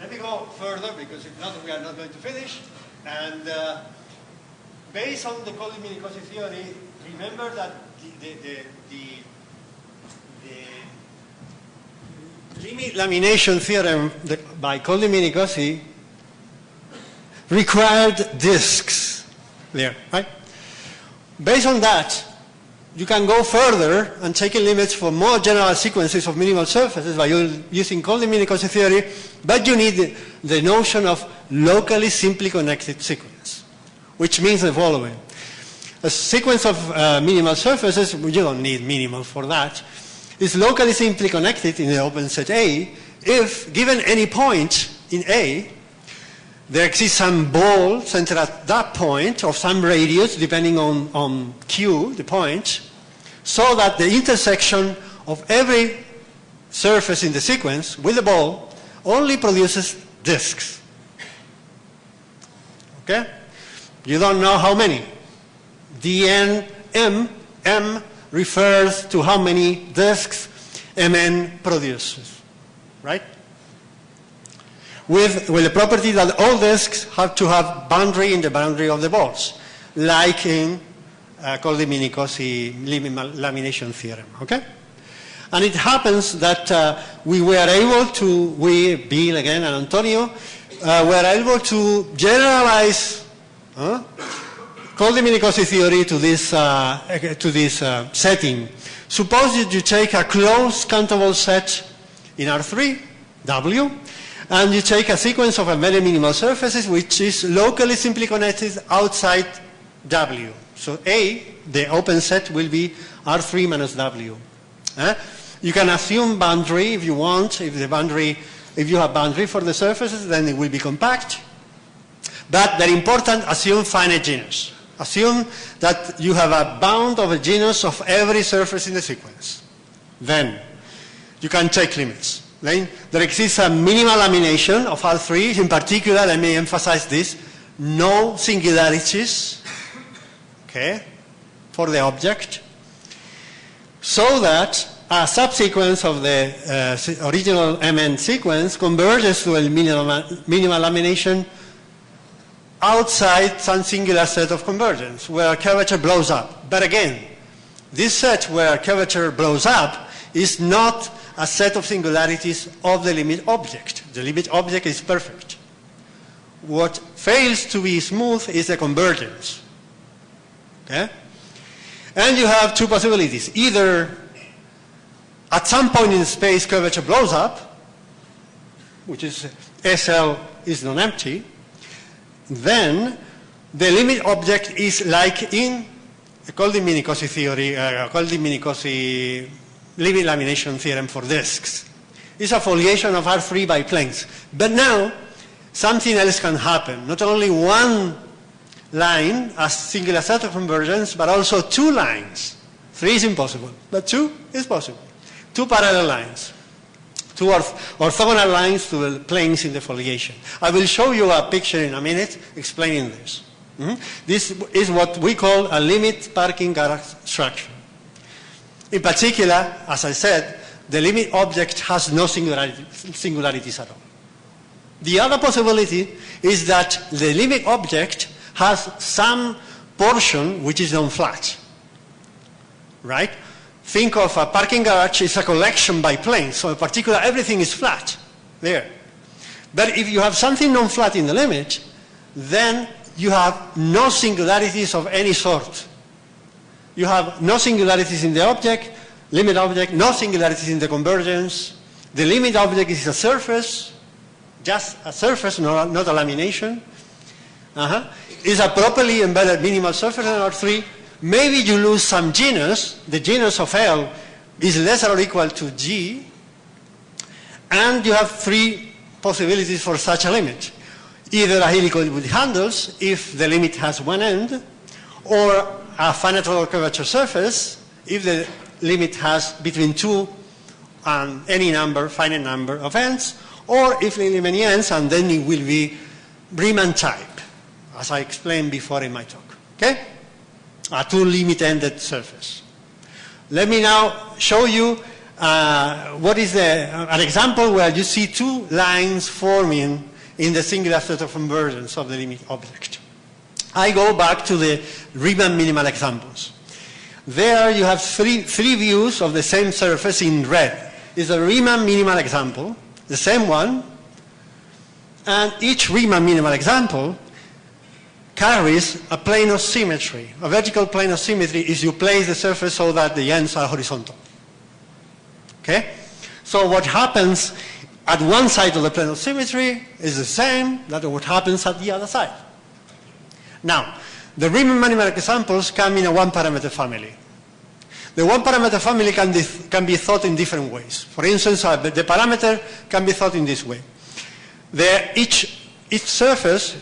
Let me go further, because if not, we are not going to finish. And based on the Colli-Minkowski theory, remember that the limit lamination theorem by Colli-Minkowski required disks there, right? Based on that, you can go further and take limits for more general sequences of minimal surfaces by using Colli-Minkowski theory, but you need the notion of locally simply connected sequence, which means the following. A sequence of minimal surfaces, you don't need minimal for that, is locally simply connected in the open set A if, given any point in A, there exists some ball centered at that point of some radius, depending on Q, the point, so that the intersection of every surface in the sequence with the ball only produces disks. Okay? You don't know how many. dn m refers to how many disks Mn produces, right? With the property that all disks have to have boundary in the boundary of the balls, like in Coldi-Minicozzi limit lamination theorem, okay? And it happens that we were able to, Bill again and Antonio, were able to generalize Coldi-Minicozzi theory to this setting. Suppose that you take a closed countable set in R3, W, and you take a sequence of embedded minimal surfaces which is locally simply connected outside W. So A, the open set, will be R3 minus W. You can assume boundary if you want. If you have boundary for the surfaces, then it will be compact. But very important, assume finite genus. Assume that you have a bound of a genus of every surface in the sequence. Then you can take limits. Then there exists a minimal lamination of R3. In particular, let me emphasize this, no singularities, okay, for the object, so that a subsequence of the original Mn sequence converges to a minimal lamination outside some singular set of convergence where curvature blows up. But again, this set where curvature blows up is not a set of singularities of the limit object. The limit object is perfect. What fails to be smooth is the convergence. Okay? And you have two possibilities. Either at some point in space curvature blows up, which is SL is non-empty, then the limit object is like in Coldi-Minicozzi theory, Coldi-Minicozzi limit lamination theorem for disks. It's a foliation of R3 by planes. But now, something else can happen. Not only one line, a singular set of convergence, but also two lines. 3 is impossible, but 2 is possible. 2 parallel lines. 2 orthogonal lines to the planes in the foliation. I will show you a picture in a minute explaining this. This is what we call a limit parking garage structure. In particular, as I said, the limit object has no singularities at all. The other possibility is that the limit object has some portion which is non-flat, right? Think of a parking garage as a collection by planes, so in particular everything is flat there. But if you have something non-flat in the limit, then you have no singularities of any sort. You have no singularities in the object, limit object, no singularities in the convergence. The limit object is a surface, just a surface, not a lamination. It's a properly embedded minimal surface in R3. Maybe you lose some genus. The genus of L is less or equal to G. And you have 3 possibilities for such a limit. Either a helical with handles, if the limit has one end, or a finite order curvature surface, if the limit has between 2 and any number, finite number of ends, or if the limit ends, and then it will be Riemann type, as I explained before in my talk. Okay? A 2-limit-ended surface. Let me now show you what is an example where you see 2 lines forming in the singular set of convergence of the limit object. I go back to the Riemann minimal examples. There you have three views of the same surface in red. It's a Riemann minimal example, the same one, and each Riemann minimal example carries a plane of symmetry. A vertical plane of symmetry is you place the surface so that the ends are horizontal. Okay? So what happens at one side of the plane of symmetry is the same that what happens at the other side. Now, the Riemann minimal examples come in a 1-parameter family. The 1-parameter family can be thought in different ways. For instance, the parameter can be thought in this way. Each each surface,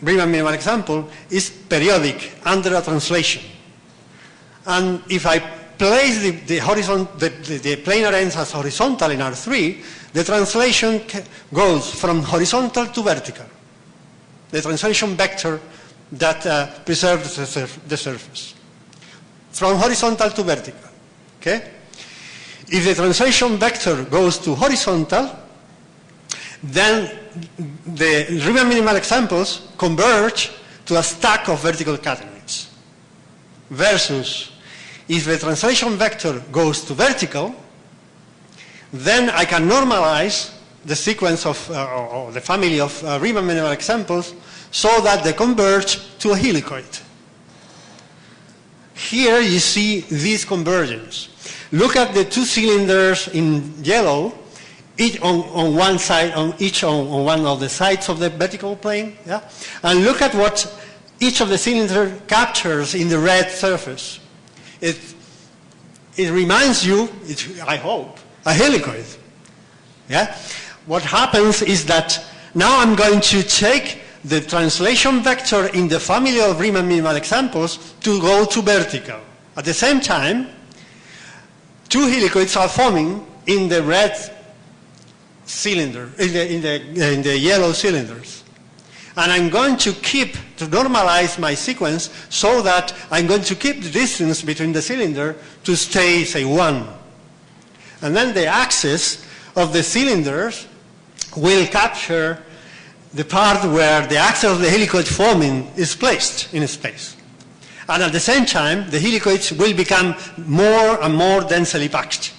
Riemann minimal example, is periodic under a translation. And if I place the planar ends as horizontal in R3, the translation goes from horizontal to vertical. The translation vector that preserves the surface. From horizontal to vertical. Okay? If the translation vector goes to horizontal, then the Riemann minimal examples converge to a stack of vertical catenates. Versus, if the translation vector goes to vertical, then I can normalize the sequence of, or the family of Riemann minimal examples so that they converge to a helicoid. Here you see this convergence. Look at the two cylinders in yellow, each on one side, each on one of the sides of the vertical plane, yeah? And look at what each of the cylinders captures in the red surface. It reminds you, I hope, a helicoid. Yeah? What happens is that now I'm going to take the translation vector in the family of Riemann minimal examples to go to vertical. At the same time, two helicoids are forming in the red cylinder, in the yellow cylinders. And I'm going to normalize my sequence so that I'm going to keep the distance between the cylinder to stay, say, 1. And then the axis of the cylinders will capture the part where the axis of the helicoid forming is placed in space. And at the same time, the helicoids will become more and more densely packed,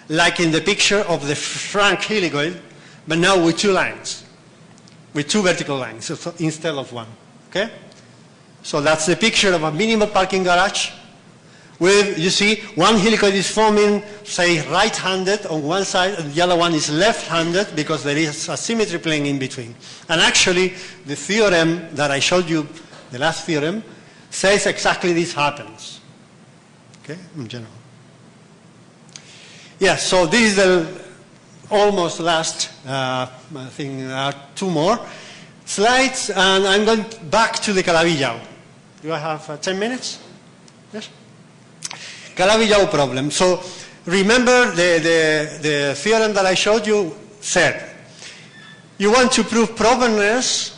like in the picture of the Frank helicoid, but now with two lines, with two vertical lines instead of one. Okay? So that's the picture of a minimal parking garage with, you see, one helicoid is forming, say, right-handed on one side, and the other one is left-handed because there is a symmetry plane in between. And actually, the theorem that I showed you, the last theorem, says exactly this happens. Okay, in general. Yes, so this is the almost last, I think there are two more slides, and I'm going back to the Calabi-Yau. Do I have 10 minutes? Yes? Calabi-Yau problem. So remember the theorem that I showed you said, you want to prove properness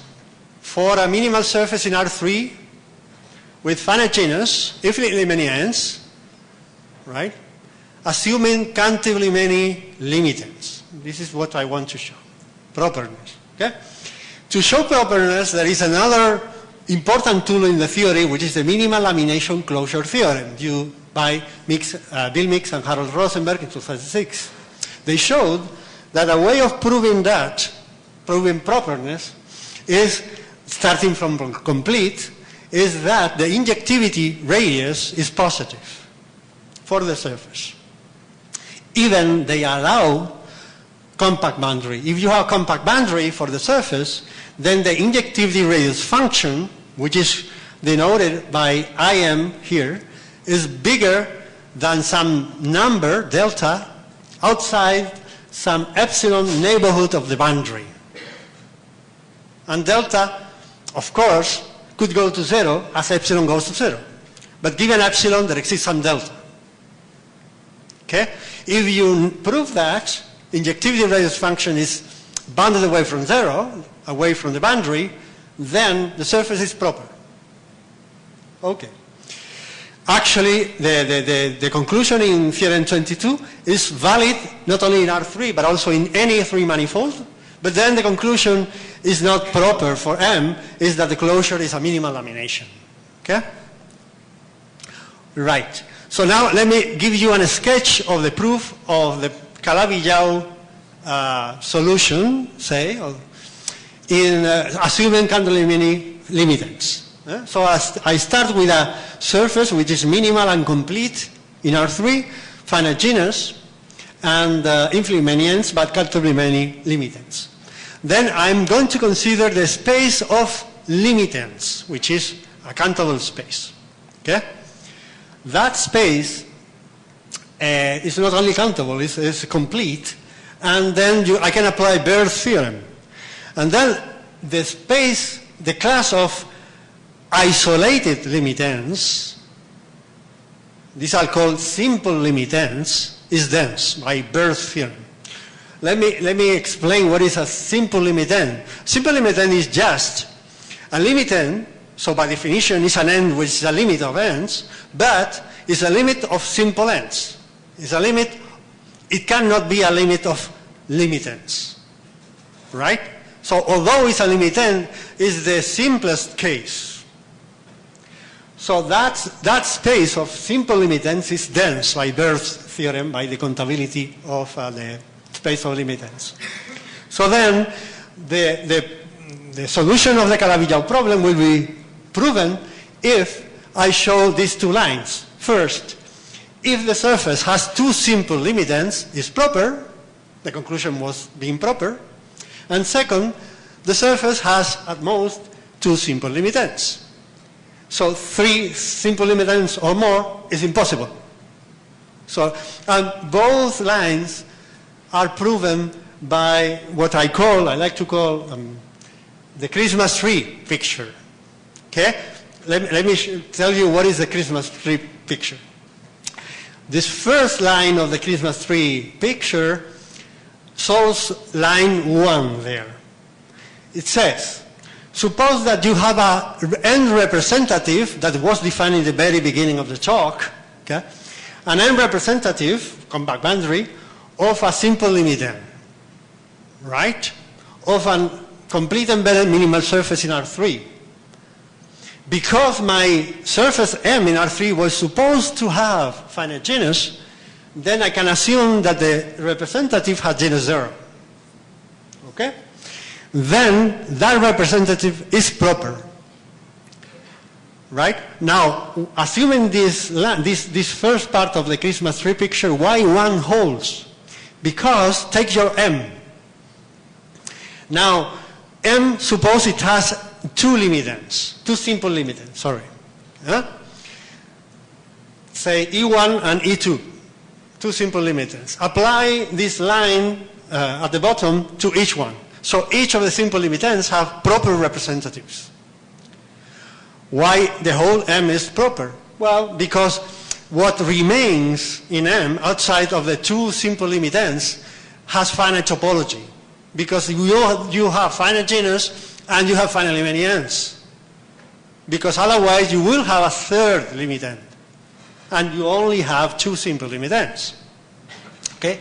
for a minimal surface in R3 with finite genus, infinitely many ends, right? Assuming countably many limitants. This is what I want to show. Properness. Okay? To show properness, there is another important tool in the theory, which is the minimal lamination closure theorem, due by Bill Mix and Harold Rosenberg in 2006. They showed that a way of proving that, proving properness, is, starting from complete, is that the injectivity radius is positive for the surface. Even they allow compact boundary. If you have compact boundary for the surface, then the injectivity radius function, which is denoted by Im here, is bigger than some number, delta, outside some epsilon neighborhood of the boundary. And delta, of course, could go to 0 as epsilon goes to 0. But given epsilon, there exists some delta. Okay? If you prove that injectivity radius function is bounded away from 0, away from the boundary, then the surface is proper. Okay. Actually, the conclusion in theorem 22 is valid not only in R3, but also in any 3 manifold. But then the conclusion is not proper for M, is that the closure is a minimal lamination. Okay? Right. So now let me give you a sketch of the proof of the Calabi-Yau solution, say, in assuming countably many limitants. So I start with a surface which is minimal and complete in R3, finite genus, and infinitely many ends, but countably many limitants. Then I'm going to consider the space of limitants, which is a countable space. Okay? That space is not only countable, it's complete, and then I can apply Baird's theorem. And then the space, the class of isolated limit ends, these are called simple limit ends, is dense by Birth's theorem. Let me explain what is a simple limit end. Simple limit end is just a limit end, so by definition it's an end which is a limit of ends, but it's a limit of simple ends. It's a limit, it cannot be a limit of limit ends, right? So although it's a limit end, it's the simplest case. So that space of simple limit ends is dense by Birth's theorem, by the countability of the space of limit ends. So then the solution of the Calabi-Yau problem will be proven if I show these two lines. First, if the surface has two simple limit ends, it's proper. The conclusion was being proper. And second, the surface has at most two simple limit ends. So three simple limit ends or more is impossible. So, and both lines are proven by what I like to call the Christmas tree picture. Okay? Let me tell you what is the Christmas tree picture. This first line of the Christmas tree picture shows line 1 there. It says, suppose that you have an end representative that was defined in the very beginning of the talk, okay? An end representative, compact boundary, of a simple limit n, right? Of a complete embedded minimal surface in R3. Because my surface M in R3 was supposed to have finite genus, then I can assume that the representative has genus 0. Okay? Then that representative is proper. Right? Now, assuming this first part of the Christmas tree picture, why 1 holds? Because take your M. Now, M, suppose it has two limit ends, two simple limit ends, sorry. Huh? Say E1 and E2, two simple limit ends. Apply this line at the bottom to each one. So each of the simple limit ends have proper representatives. Why the whole M is proper? Well, because what remains in M outside of the two simple limit ends has finite topology. Because you have finite genus and you have finitely many ends. Because otherwise you will have a third limit end. And you only have two simple limit ends. Okay?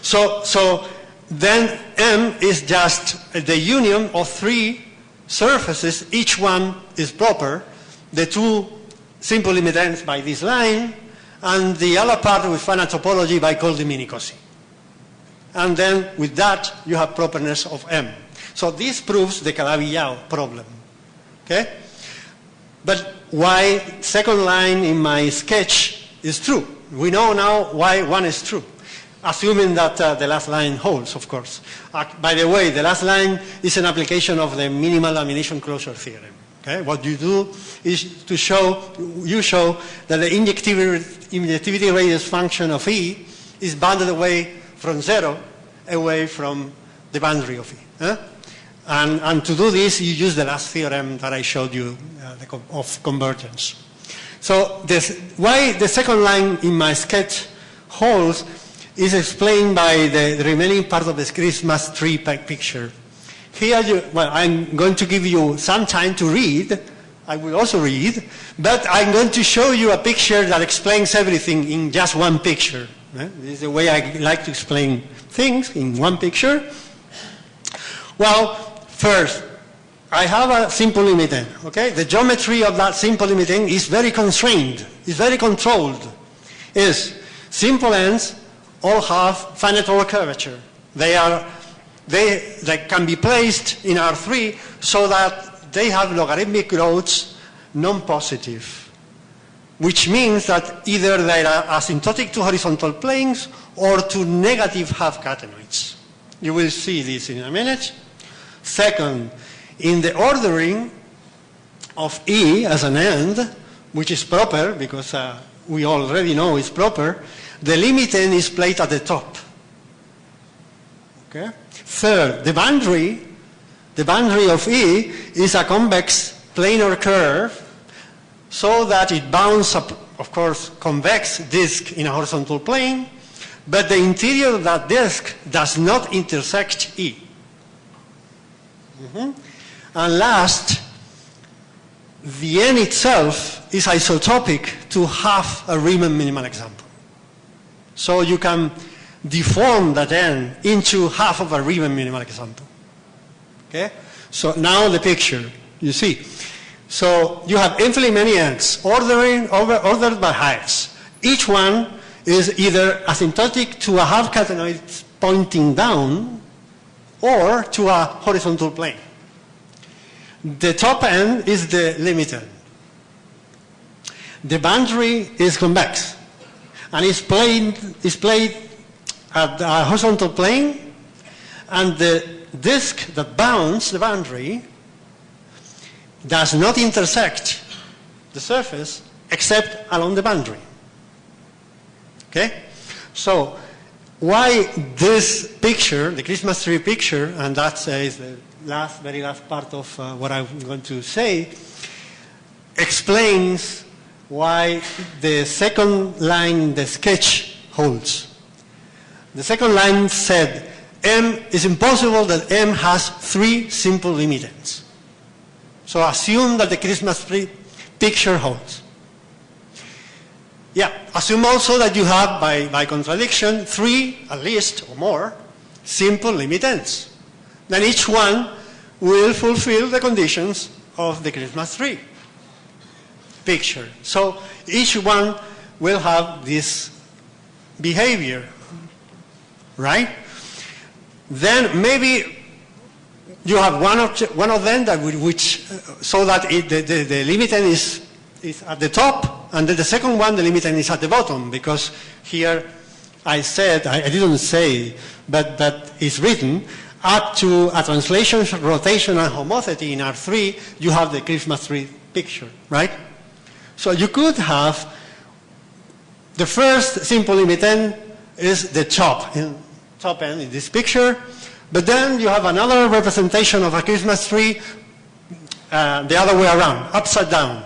So then M is just the union of three surfaces. Each one is proper. The two simple limit ends by this line, and the other part with finite topology by called the mini-Cauchy. And then with that, you have properness of M. So this proves the Calabi-Yau problem. Okay? But why second line in my sketch is true. We know now why 1 is true, assuming that the last line holds, of course. By the way, the last line is an application of the minimal lamination closure theorem. Okay? What you do is to show that the injectivity radius function of E is bounded away from 0, away from the boundary of E. And to do this, you use the last theorem that I showed you of convergence. So why the second line in my sketch holds is explained by the remaining part of the Christmas tree picture. Here, I'm going to give you some time to read. I will also read, but I'm going to show you a picture that explains everything in just one picture. This is the way I like to explain things, in one picture. Well, first, I have a simple limit n, okay? The geometry of that simple limit n is very constrained, is very controlled. Simple ends all have finite order curvature. They can be placed in R3 so that they have logarithmic growths non-positive, which means that either they are asymptotic to horizontal planes or to negative half catenoids. You will see this in a minute. Second, in the ordering of E as an end, which is proper because we already know it's proper, the limit n is placed at the top. Okay? Third, the boundary the boundary of E is a convex planar curve so that it bounds up, of course, convex disk in a horizontal plane, but the interior of that disk does not intersect E. And last, the N itself is isotopic to half a Riemann minimal example. So you can deform that N into half of a Riemann minimal example. Okay? So now the picture, you see. So you have infinitely many N's, ordered by heights. Each one is either asymptotic to a half catenoid pointing down or to a horizontal plane. The top N is the limiter. The boundary is convex and is played at a horizontal plane, and the disk that bounds the boundary does not intersect the surface except along the boundary. Okay? So why this picture, the Christmas tree picture, and that is the very last part of what I'm going to say, explains why the second line in the sketch holds. The second line said, it's impossible that M has 3 simple limitants. So assume that the Christmas tree picture holds. Yeah, assume also that you have, by contradiction, 3, at least, or more, simple limitants. Then each one will fulfill the conditions of the Christmas tree picture. So each one will have this behavior, right? Then maybe you have one of them that so that the limitant is at the top, and then the second one, the limitant is at the bottom, because here I said, I didn't say, but it's written, up to a translation, rotation, and homothenity in R3, you have the Christmas tree picture, right? So you could have the first simple limitant is the top end in this picture, but then you have another representation of a Christmas tree the other way around, upside down.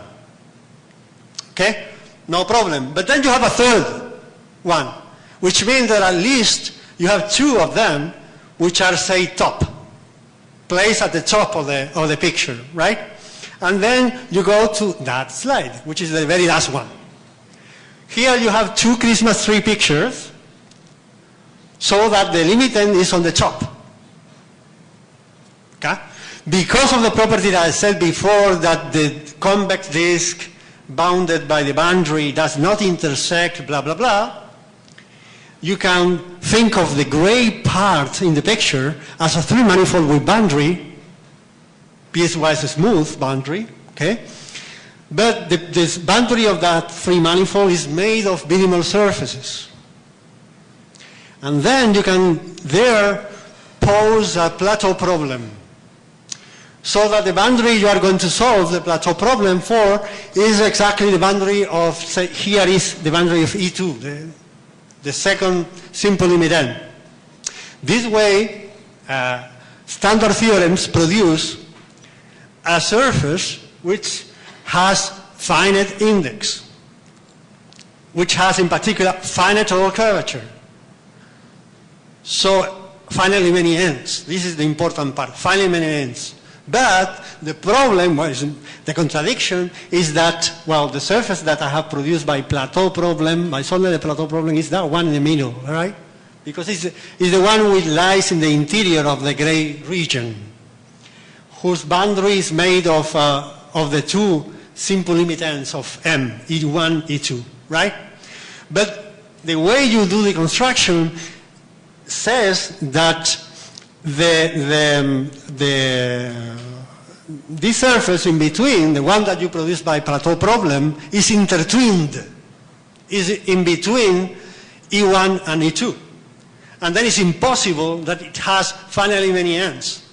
Okay? No problem. But then you have a third one, which means that at least you have 2 of them which are, say, top, placed at the top of the picture, right? And then you go to that slide, which is the very last one. Here you have 2 Christmas tree pictures, so that the limitant is on the top. Okay? Because of the property that I said before, that the convex disk bounded by the boundary does not intersect, blah, blah, blah, you can think of the gray part in the picture as a 3-manifold with boundary, piecewise smooth boundary, okay? But this boundary of that 3-manifold is made of minimal surfaces. And then you can there pose a plateau problem. So that the boundary you are going to solve the plateau problem for is exactly the boundary of, say, here is the boundary of E2, the second simple limit N. This way, standard theorems produce a surface which has finite index, which has in particular finite total curvature. So finitely many ends. This is the important part, finitely many ends. But the problem, the contradiction, is that, well, the surface that I have produced by plateau problem, by solving the plateau problem, is that one in the middle, all right? Because it's the one which lies in the interior of the gray region, whose boundary is made of the 2 simple limit ends of M, E1, E2, right? But the way you do the construction says that this surface in between, the one that you produce by plateau problem, is intertwined, is in between E1 and E2. And then it's impossible that it has finitely many ends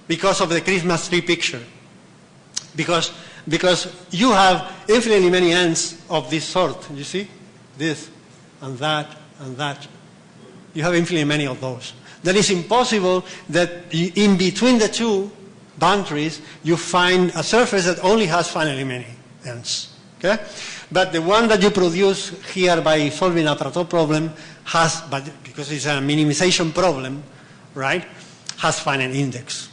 because of the Christmas tree picture. Because you have infinitely many ends of this sort, you see? This and that and that. You have infinitely many of those. Then it's impossible that in between the two boundaries you find a surface that only has finitely many ends. Okay? But the one that you produce here by solving a Plateau problem has, but because it's a minimization problem, right, has finite index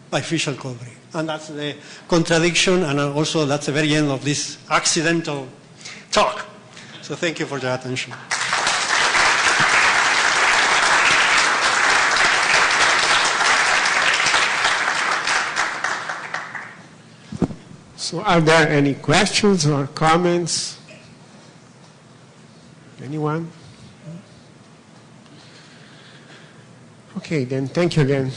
by Fisher-Colbury. And that's the contradiction, and also that's the very end of this accidental talk. So thank you for your attention. So are there any questions or comments? Anyone? Okay, then thank you again.